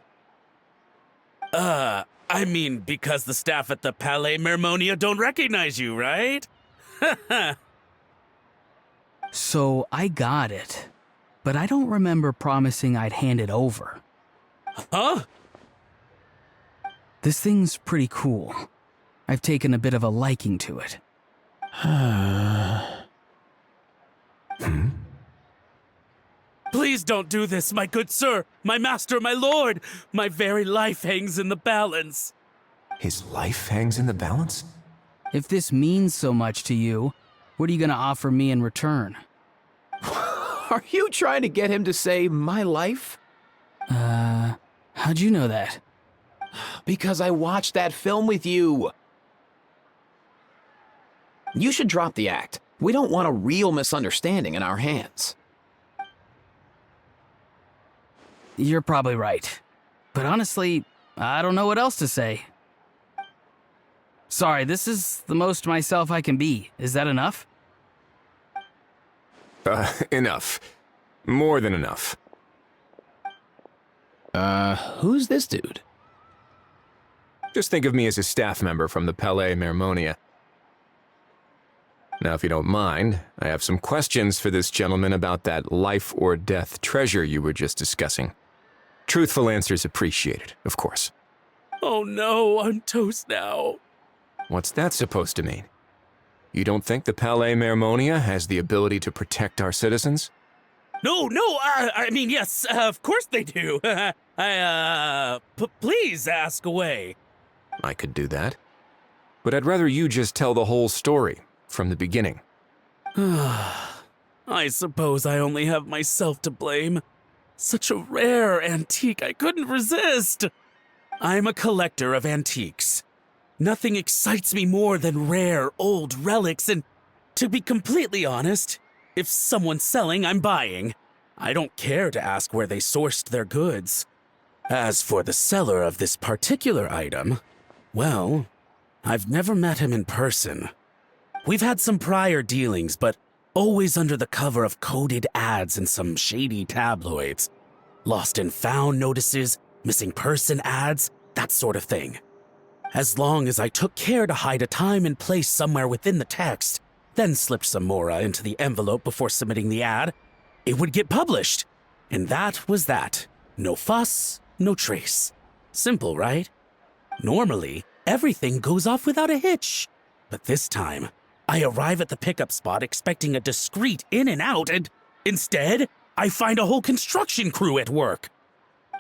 I mean, because the staff at the Palais Mermonia don't recognize you, right? So I got it, but I don't remember promising I'd hand it over. Huh? This thing's pretty cool. I've taken a bit of a liking to it. Please don't do this, my good sir, my master, my lord. My very life hangs in the balance. His life hangs in the balance? If this means so much to you, what are you gonna offer me in return? Are you trying to get him to say my life? How'd you know that? Because I watched that film with you. You should drop the act. We don't want a real misunderstanding in our hands. You're probably right. But honestly, I don't know what else to say. Sorry, this is the most myself I can be. Is that enough? Enough. More than enough. Who's this dude? Just think of me as a staff member from the Palais Mermonia. Now, if you don't mind, I have some questions for this gentleman about that life or death treasure you were just discussing. Truthful answers appreciated, of course. Oh no, I'm toast now. What's that supposed to mean? You don't think the Palais Mermonia has the ability to protect our citizens? No, I mean, yes, of course they do. Please ask away. I could do that. But I'd rather you just tell the whole story, from the beginning. I suppose I only have myself to blame. Such a rare antique, I couldn't resist. I'm a collector of antiques. Nothing excites me more than rare, old relics, and to be completely honest, if someone's selling, I'm buying. I don't care to ask where they sourced their goods. As for the seller of this particular item, well, I've never met him in person. We've had some prior dealings, but always under the cover of coded ads in some shady tabloids. Lost and found notices, missing person ads, that sort of thing. As long as I took care to hide a time and place somewhere within the text, then slipped some mora into the envelope before submitting the ad, it would get published. And that was that. No fuss, no trace. Simple, right? Normally, everything goes off without a hitch. But this time, I arrive at the pickup spot expecting a discreet in and out, and instead, I find a whole construction crew at work.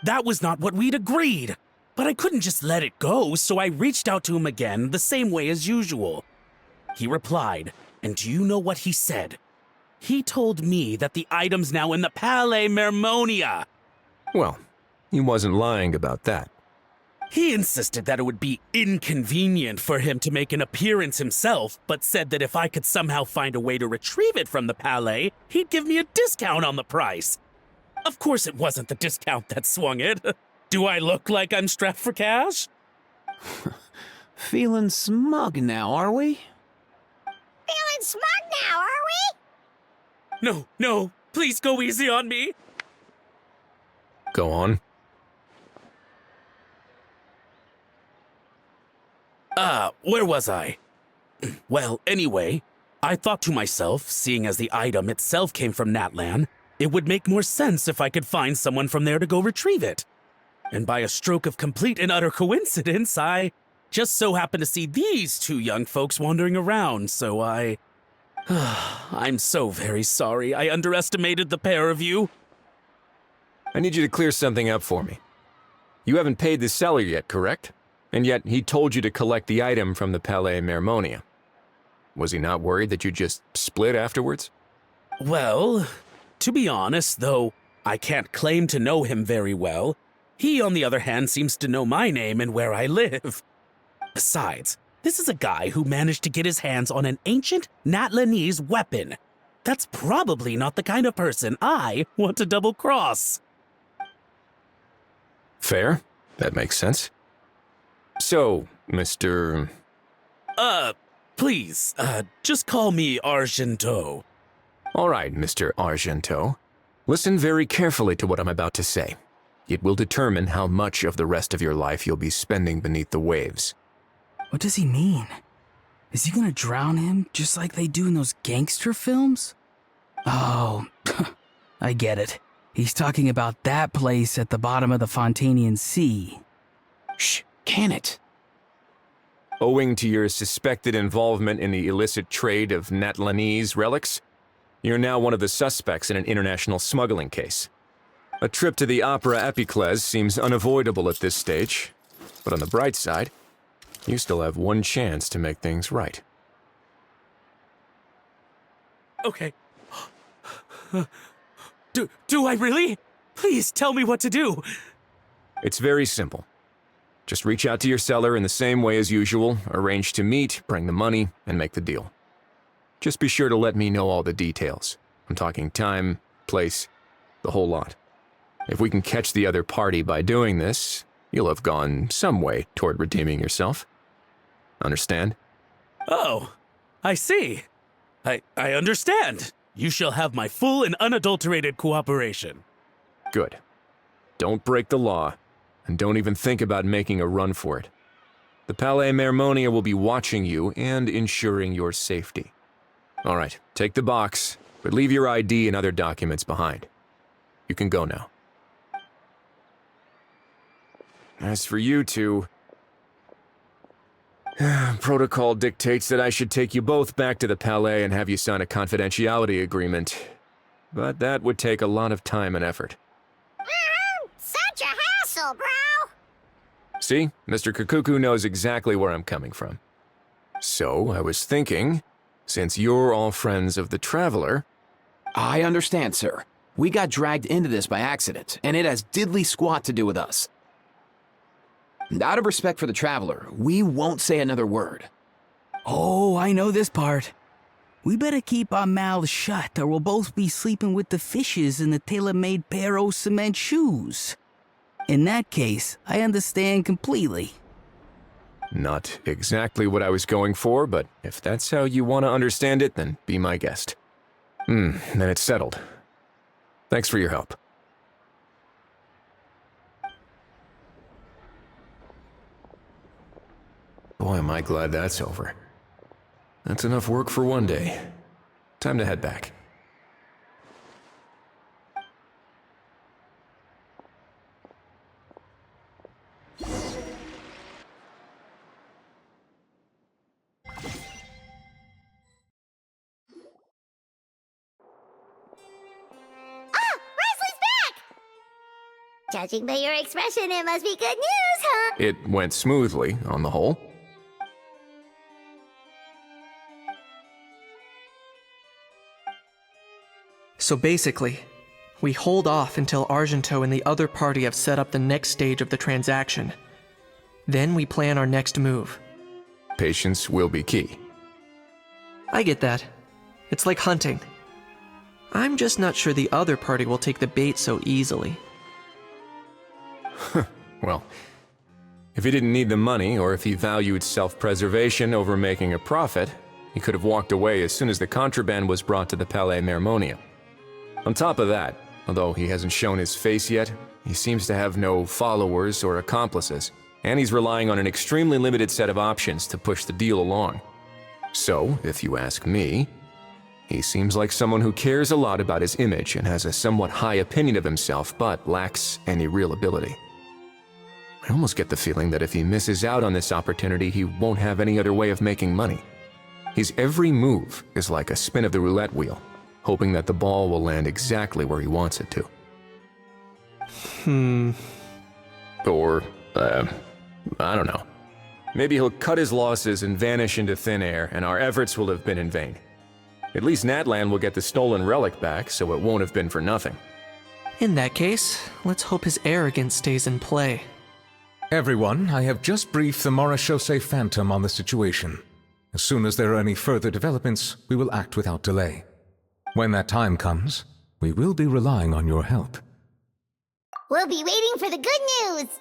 That was not what we'd agreed. But I couldn't just let it go, so I reached out to him again the same way as usual. He replied, and do you know what he said? He told me that the item's now in the Palais Mermonia. Well, he wasn't lying about that. He insisted that it would be inconvenient for him to make an appearance himself, but said that if I could somehow find a way to retrieve it from the Palais, he'd give me a discount on the price. Of course it wasn't the discount that swung it. Do I look like I'm strapped for cash? Feeling smug now, are we? Feeling smug now, are we? No, please go easy on me. Go on. Where was I? Well, anyway, I thought to myself, seeing as the item itself came from Natlan, it would make more sense if I could find someone from there to go retrieve it. And by a stroke of complete and utter coincidence, I just so happened to see these two young folks wandering around, so I'm so very sorry I underestimated the pair of you. I need you to clear something up for me. You haven't paid the seller yet, correct? And yet he told you to collect the item from the Palais Mermonia. Was he not worried that you just split afterwards? Well, to be honest, though I can't claim to know him very well, he, on the other hand, seems to know my name and where I live. Besides, this is a guy who managed to get his hands on an ancient Natlanese weapon. That's probably not the kind of person I want to double-cross. Fair. That makes sense. So, Mr. Please, just call me Argento. All right, Mr. Argento. Listen very carefully to what I'm about to say. It will determine how much of the rest of your life you'll be spending beneath the waves. What does he mean? Is he gonna drown him just like they do in those gangster films? Oh, I get it. He's talking about that place at the bottom of the Fontanian Sea. Shh, can it? Owing to your suspected involvement in the illicit trade of Natlanese relics, you're now one of the suspects in an international smuggling case. A trip to the Opera Epicles seems unavoidable at this stage, but on the bright side, you still have one chance to make things right. Okay. Do I really? Please tell me what to do. It's very simple. Just reach out to your seller in the same way as usual, arrange to meet, bring the money, and make the deal. Just be sure to let me know all the details. I'm talking time, place, the whole lot. If we can catch the other party by doing this, you'll have gone some way toward redeeming yourself. Understand? Oh, I see. I understand. You shall have my full and unadulterated cooperation. Good. Don't break the law, and don't even think about making a run for it. The Palais Mermonia will be watching you and ensuring your safety. All right, take the box, but leave your ID and other documents behind. You can go now. As for you two, protocol dictates that I should take you both back to the Palais and have you sign a confidentiality agreement. But that would take a lot of time and effort. Such a hassle, bro! See, Mr. Kakuku knows exactly where I'm coming from. So, I was thinking, since you're all friends of the Traveler... I understand, sir. We got dragged into this by accident, and it has diddly squat to do with us. And out of respect for the Traveler, we won't say another word. Oh, I know this part. We better keep our mouths shut or we'll both be sleeping with the fishes in the tailor-made pair of cement shoes. In that case, I understand completely. Not exactly what I was going for, but if that's how you want to understand it, then be my guest. Then it's settled. Thanks for your help. Boy, am I glad that's over. That's enough work for one day. Time to head back. Judging by your expression, it must be good news, huh? It went smoothly, on the whole. So basically, we hold off until Argento and the other party have set up the next stage of the transaction. Then we plan our next move. Patience will be key. I get that. It's like hunting. I'm just not sure the other party will take the bait so easily. Well, if he didn't need the money, or if he valued self-preservation over making a profit, he could have walked away as soon as the contraband was brought to the Palais Mermonia. On top of that, although he hasn't shown his face yet, he seems to have no followers or accomplices, and he's relying on an extremely limited set of options to push the deal along. So, if you ask me, he seems like someone who cares a lot about his image and has a somewhat high opinion of himself, but lacks any real ability. I almost get the feeling that if he misses out on this opportunity, he won't have any other way of making money. His every move is like a spin of the roulette wheel, hoping that the ball will land exactly where he wants it to. Or, I don't know. Maybe he'll cut his losses and vanish into thin air, and our efforts will have been in vain. At least Natlan will get the stolen relic back, so it won't have been for nothing. In that case, let's hope his arrogance stays in play. Everyone, I have just briefed the Marechaussee Phantom on the situation. As soon as there are any further developments, we will act without delay. When that time comes, we will be relying on your help. We'll be waiting for the good news!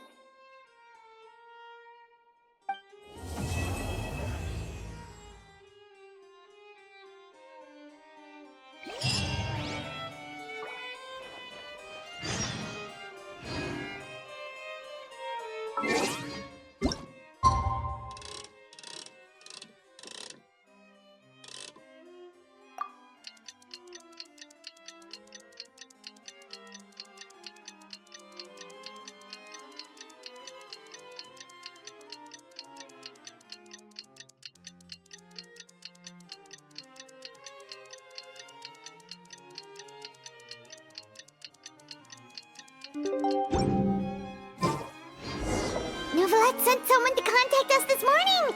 Novelette sent someone to contact us this morning!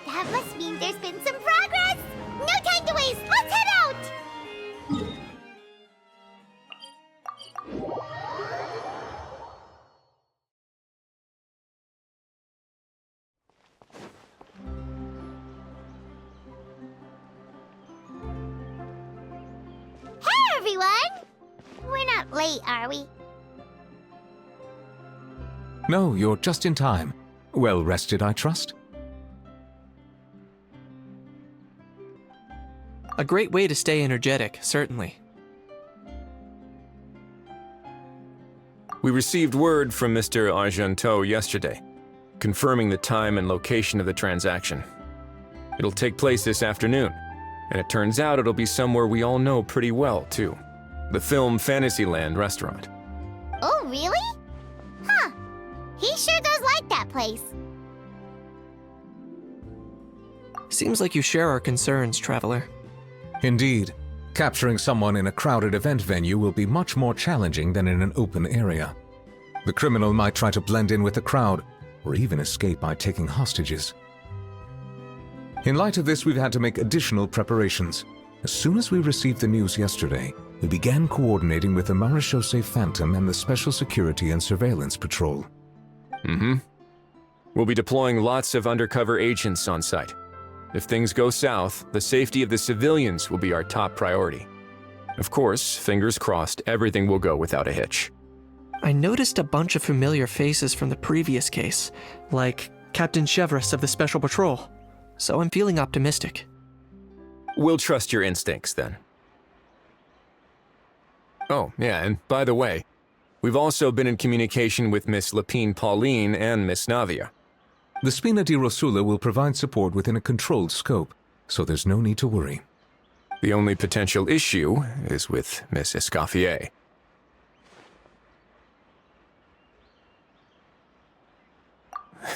That must mean there's been some progress! No time to waste! Let's head out! Hey, everyone! We're not late, are we? No, you're just in time. Well rested, I trust? A great way to stay energetic, certainly. We received word from Mr. Argento yesterday, confirming the time and location of the transaction. It'll take place this afternoon, and it turns out it'll be somewhere we all know pretty well, too. The Film Fantasyland restaurant. Oh, really? Huh. He sure does like that place. Seems like you share our concerns, Traveler. Indeed. Capturing someone in a crowded event venue will be much more challenging than in an open area. The criminal might try to blend in with the crowd, or even escape by taking hostages. In light of this, we've had to make additional preparations. As soon as we received the news yesterday, we began coordinating with the Marechaussee Phantom and the Special Security and Surveillance Patrol. We'll be deploying lots of undercover agents on site. If things go south, the safety of the civilians will be our top priority. Of course, fingers crossed, everything will go without a hitch. I noticed a bunch of familiar faces from the previous case, like Captain Chevres of the Special Patrol, so I'm feeling optimistic. We'll trust your instincts, then. Oh, yeah, and by the way, we've also been in communication with Miss Lapine Pauline and Miss Navia. The Spina di Rosula will provide support within a controlled scope, so there's no need to worry. The only potential issue is with Miss Escoffier.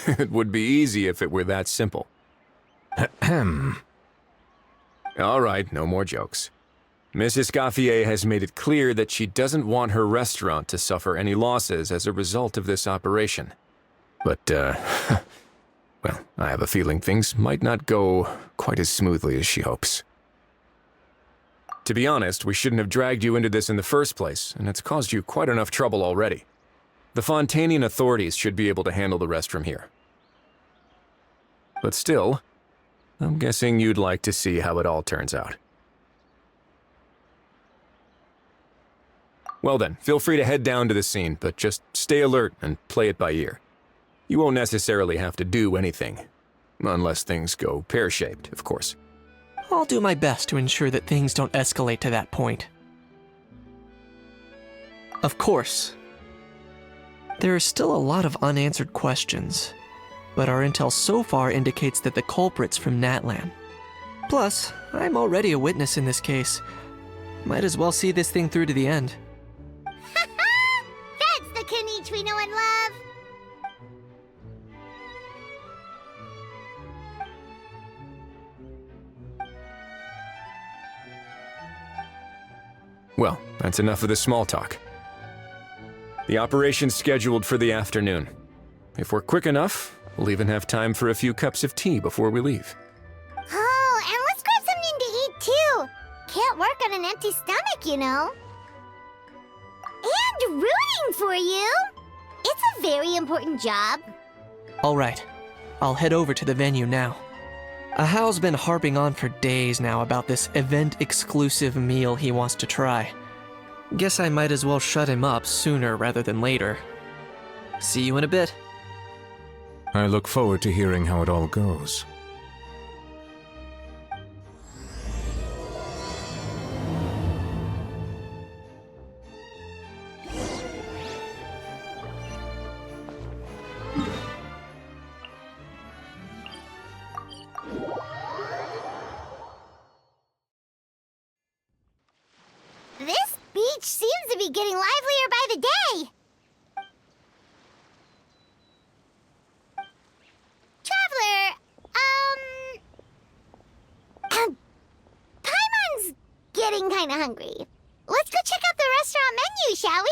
It would be easy if it were that simple. Ahem. All right, no more jokes. Miss Escoffier has made it clear that she doesn't want her restaurant to suffer any losses as a result of this operation. But, well, I have a feeling things might not go quite as smoothly as she hopes. To be honest, we shouldn't have dragged you into this in the first place, and it's caused you quite enough trouble already. The Fontanian authorities should be able to handle the rest from here. But still, I'm guessing you'd like to see how it all turns out. Well then, feel free to head down to the scene, but just stay alert and play it by ear. You won't necessarily have to do anything. Unless things go pear-shaped, of course. I'll do my best to ensure that things don't escalate to that point. Of course. There are still a lot of unanswered questions, but our intel so far indicates that the culprit's from Natlan. Plus, I'm already a witness in this case. Might as well see this thing through to the end. That's the Kanichi we know and love! Well, that's enough of the small talk. The operation's scheduled for the afternoon. If we're quick enough, we'll even have time for a few cups of tea before we leave. Oh, and let's grab something to eat too! Can't work on an empty stomach, you know. And rooting for you! It's a very important job. Alright, I'll head over to the venue now. Ahal's been harping on for days now about this event-exclusive meal he wants to try. Guess I might as well shut him up sooner rather than later. See you in a bit. I look forward to hearing how it all goes. This beach seems to be getting livelier by the day. Traveler, Paimon's getting kinda hungry. Let's go check out the restaurant menu, shall we?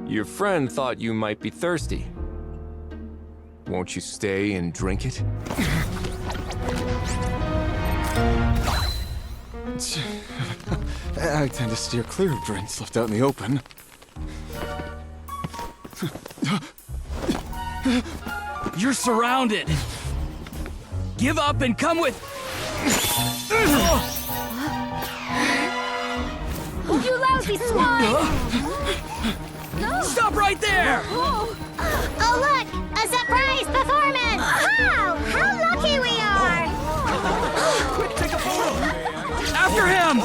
Your friend thought you might be thirsty. Won't you stay and drink it? I tend to steer clear of drinks left out in the open. You're surrounded. Give up and come with... You lousy swine! Stop right there! Oh, look! A surprise performance! Wow! How lucky we are! Quick, take a photo! After him!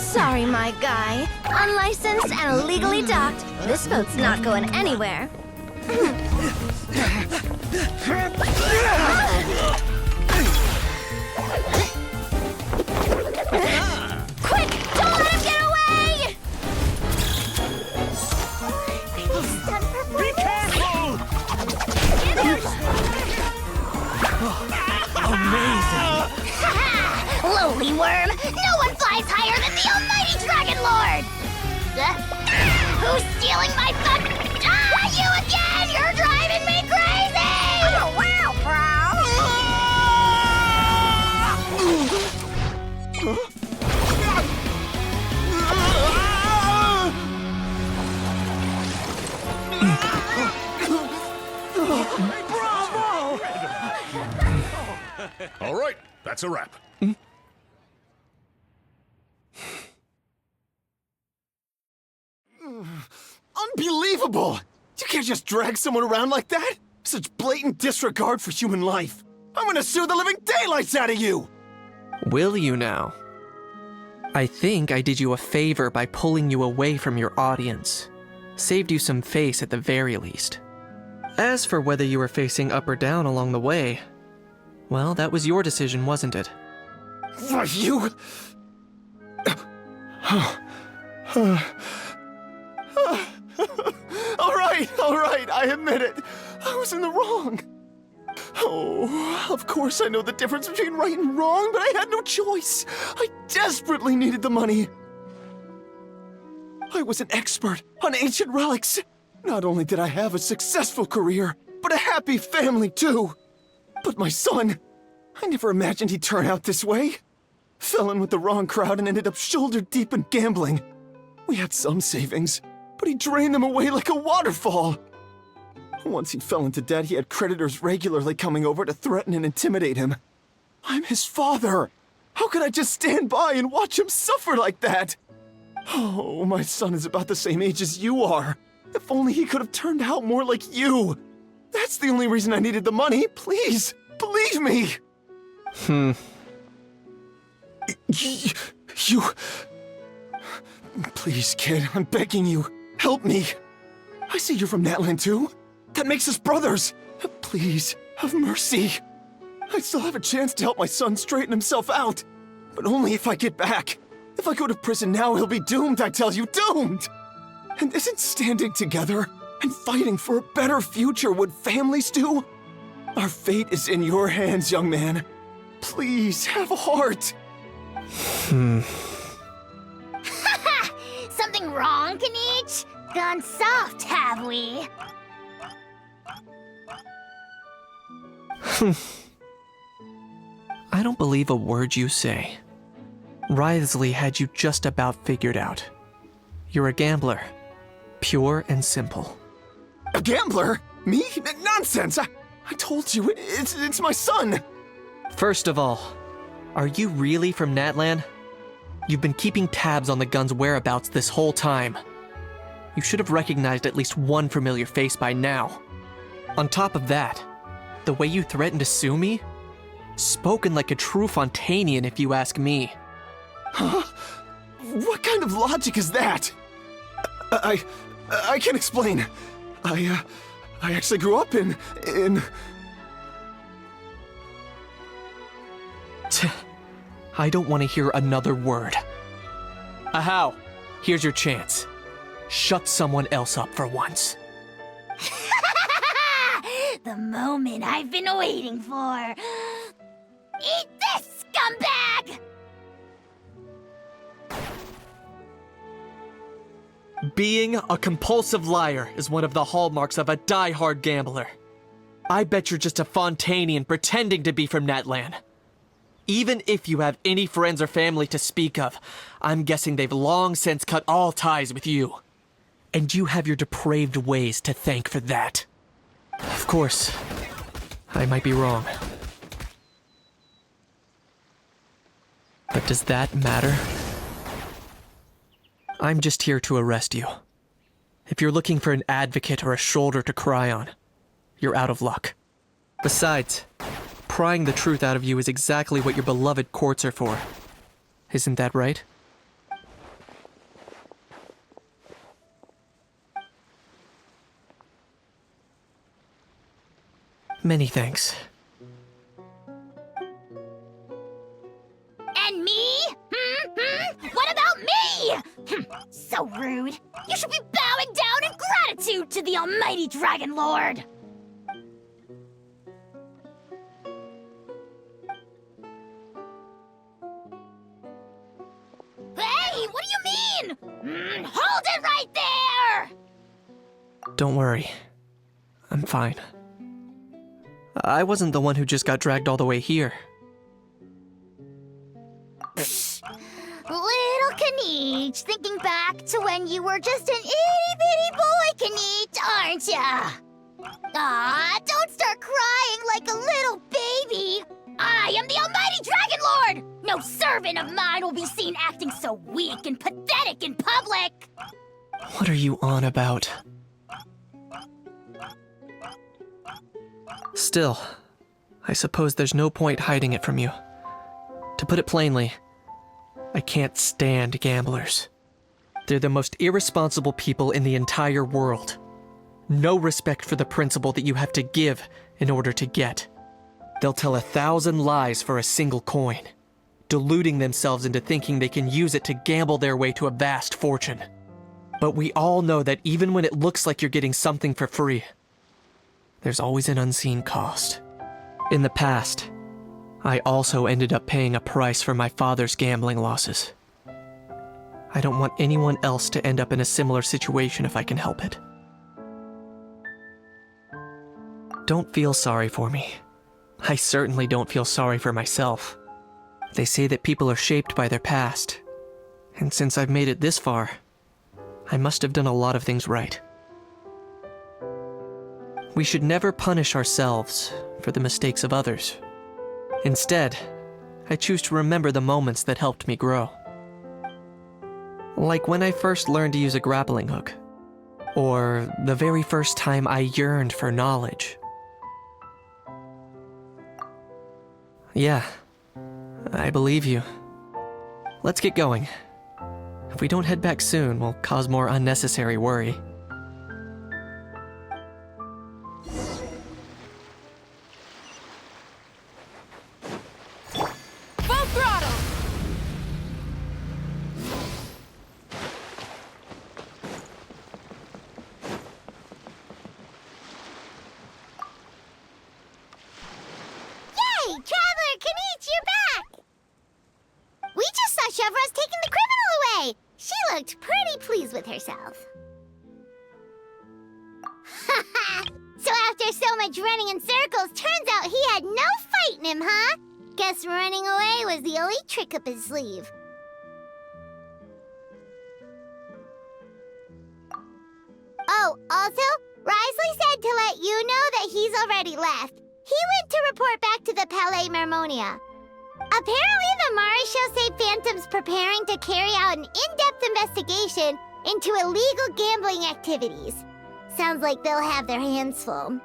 Sorry, my guy. Unlicensed and illegally docked. This boat's not going anywhere. Quick! Don't let him get away! Be careful! No one flies higher than the almighty Dragon Lord! Who's stealing my fun? You again! You're driving me crazy! Oh, wow, All right, that's a wrap. Unbelievable! You can't just drag someone around like that! Such blatant disregard for human life! I'm gonna sue the living daylights out of you! Will you now? I think I did you a favor by pulling you away from your audience. Saved you some face at the very least. As for whether you were facing up or down along the way, well, that was your decision, wasn't it? What, you... All right, I admit it. I was in the wrong. Oh, of course I know the difference between right and wrong, but I had no choice. I desperately needed the money. I was an expert on ancient relics. Not only did I have a successful career, but a happy family too. But my son, I never imagined he'd turn out this way. Fell in with the wrong crowd and ended up shoulder deep in gambling. We had some savings, but he drained them away like a waterfall. Once he fell into debt, he had creditors regularly coming over to threaten and intimidate him. I'm his father. How could I just stand by and watch him suffer like that? Oh, my son is about the same age as you are. If only he could have turned out more like you. That's the only reason I needed the money. Please, believe me. You... Please, kid, I'm begging you. Help me. I see you're from Natland too. That makes us brothers. Please, have mercy. I still have a chance to help my son straighten himself out. But only if I get back. If I go to prison now, he'll be doomed, I tell you, doomed! And isn't standing together and fighting for a better future what families do? Our fate is in your hands, young man. Please, have a heart. Something wrong, Kanich? Gone soft, have we? I don't believe a word you say. Wriothesley had you just about figured out. You're a gambler. Pure and simple. A gambler? Me? Nonsense! I told you, it's my son! First of all, are you really from Natland? You've been keeping tabs on the gun's whereabouts this whole time. You should have recognized at least one familiar face by now. On top of that, the way you threatened to sue me? Spoken like a true Fontainian, if you ask me. Huh? What kind of logic is that? I can explain. I actually grew up in... I don't want to hear another word. Ahau, here's your chance. Shut someone else up for once. The moment I've been waiting for. Eat this, scumbag! Being a compulsive liar is one of the hallmarks of a die-hard gambler. I bet you're just a Fontainian pretending to be from Natland. Even if you have any friends or family to speak of, I'm guessing they've long since cut all ties with you. And you have your depraved ways to thank for that. Of course, I might be wrong. But does that matter? I'm just here to arrest you. If you're looking for an advocate or a shoulder to cry on, you're out of luck. Besides, prying the truth out of you is exactly what your beloved courts are for. Isn't that right? Many thanks. And me? What about me? So rude. You should be bowing down in gratitude to the almighty Dragon Lord. What do you mean? Hold it right there! Don't worry. I'm fine. I wasn't the one who just got dragged all the way here. Little Kanich, thinking back to when you were just an itty-bitty boy, Kanich, aren't ya? Aw, don't start crying like a little baby. I am the almighty Dragon Lord! No servant of mine will be seen acting so weak and pathetic in public! What are you on about? Still, I suppose there's no point hiding it from you. To put it plainly, I can't stand gamblers. They're the most irresponsible people in the entire world. No respect for the principle that you have to give in order to get. They'll tell 1,000 lies for a single coin, deluding themselves into thinking they can use it to gamble their way to a vast fortune. But we all know that even when it looks like you're getting something for free, there's always an unseen cost. In the past, I also ended up paying a price for my father's gambling losses. I don't want anyone else to end up in a similar situation if I can help it. Don't feel sorry for me. I certainly don't feel sorry for myself. They say that people are shaped by their past, and since I've made it this far, I must have done a lot of things right. We should never punish ourselves for the mistakes of others. Instead, I choose to remember the moments that helped me grow. Like when I first learned to use a grappling hook, or the very first time I yearned for knowledge. Yeah, I believe you. Let's get going. If we don't head back soon, we'll cause more unnecessary worry. Full throttle! Yay! Traveler Kanich, you're back! We just saw Chevro's taking the criminal away! She looked pretty pleased with herself. Haha! So after so much running in circles, turns out he had no fight in him, huh? Guess running away was the only trick up his sleeve. Oh, also, Risley said to let you know that he's already left. He went to report back to the Palais Mermonia. Apparently, the Maréchaux say Phantom's preparing to carry out an in-depth investigation into illegal gambling activities. Sounds like they'll have their hands full.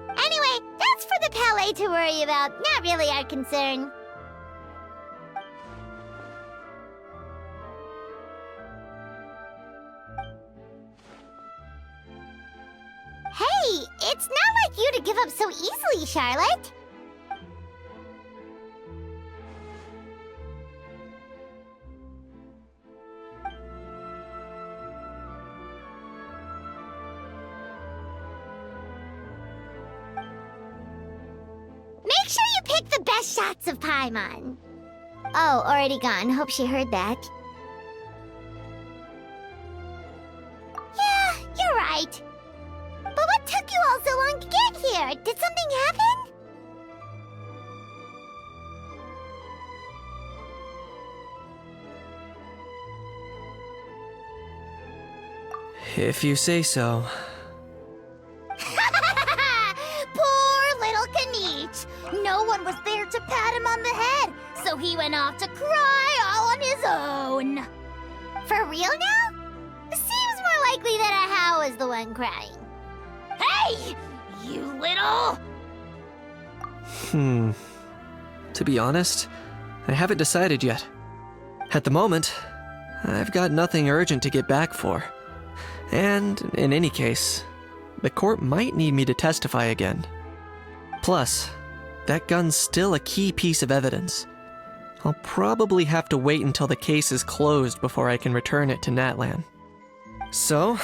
Anyway, that's for the Palais to worry about, not really our concern. Hey, it's not like you to give up so easily, Charlotte. Make sure you pick the best shots of Paimon. Oh, already gone. Hope she heard that. Yeah, you're right. But what took you all so long to get here? Did something happen? If you say so. Poor little Kanich. No one was there to pat him on the head, so he went off to cry all on his own. For real now? Seems more likely that Ahau is the one crying. Hey! You little... To be honest, I haven't decided yet. At the moment, I've got nothing urgent to get back for. And, in any case, the court might need me to testify again. Plus, that gun's still a key piece of evidence. I'll probably have to wait until the case is closed before I can return it to Natlan. So,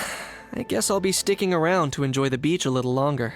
I guess I'll be sticking around to enjoy the beach a little longer.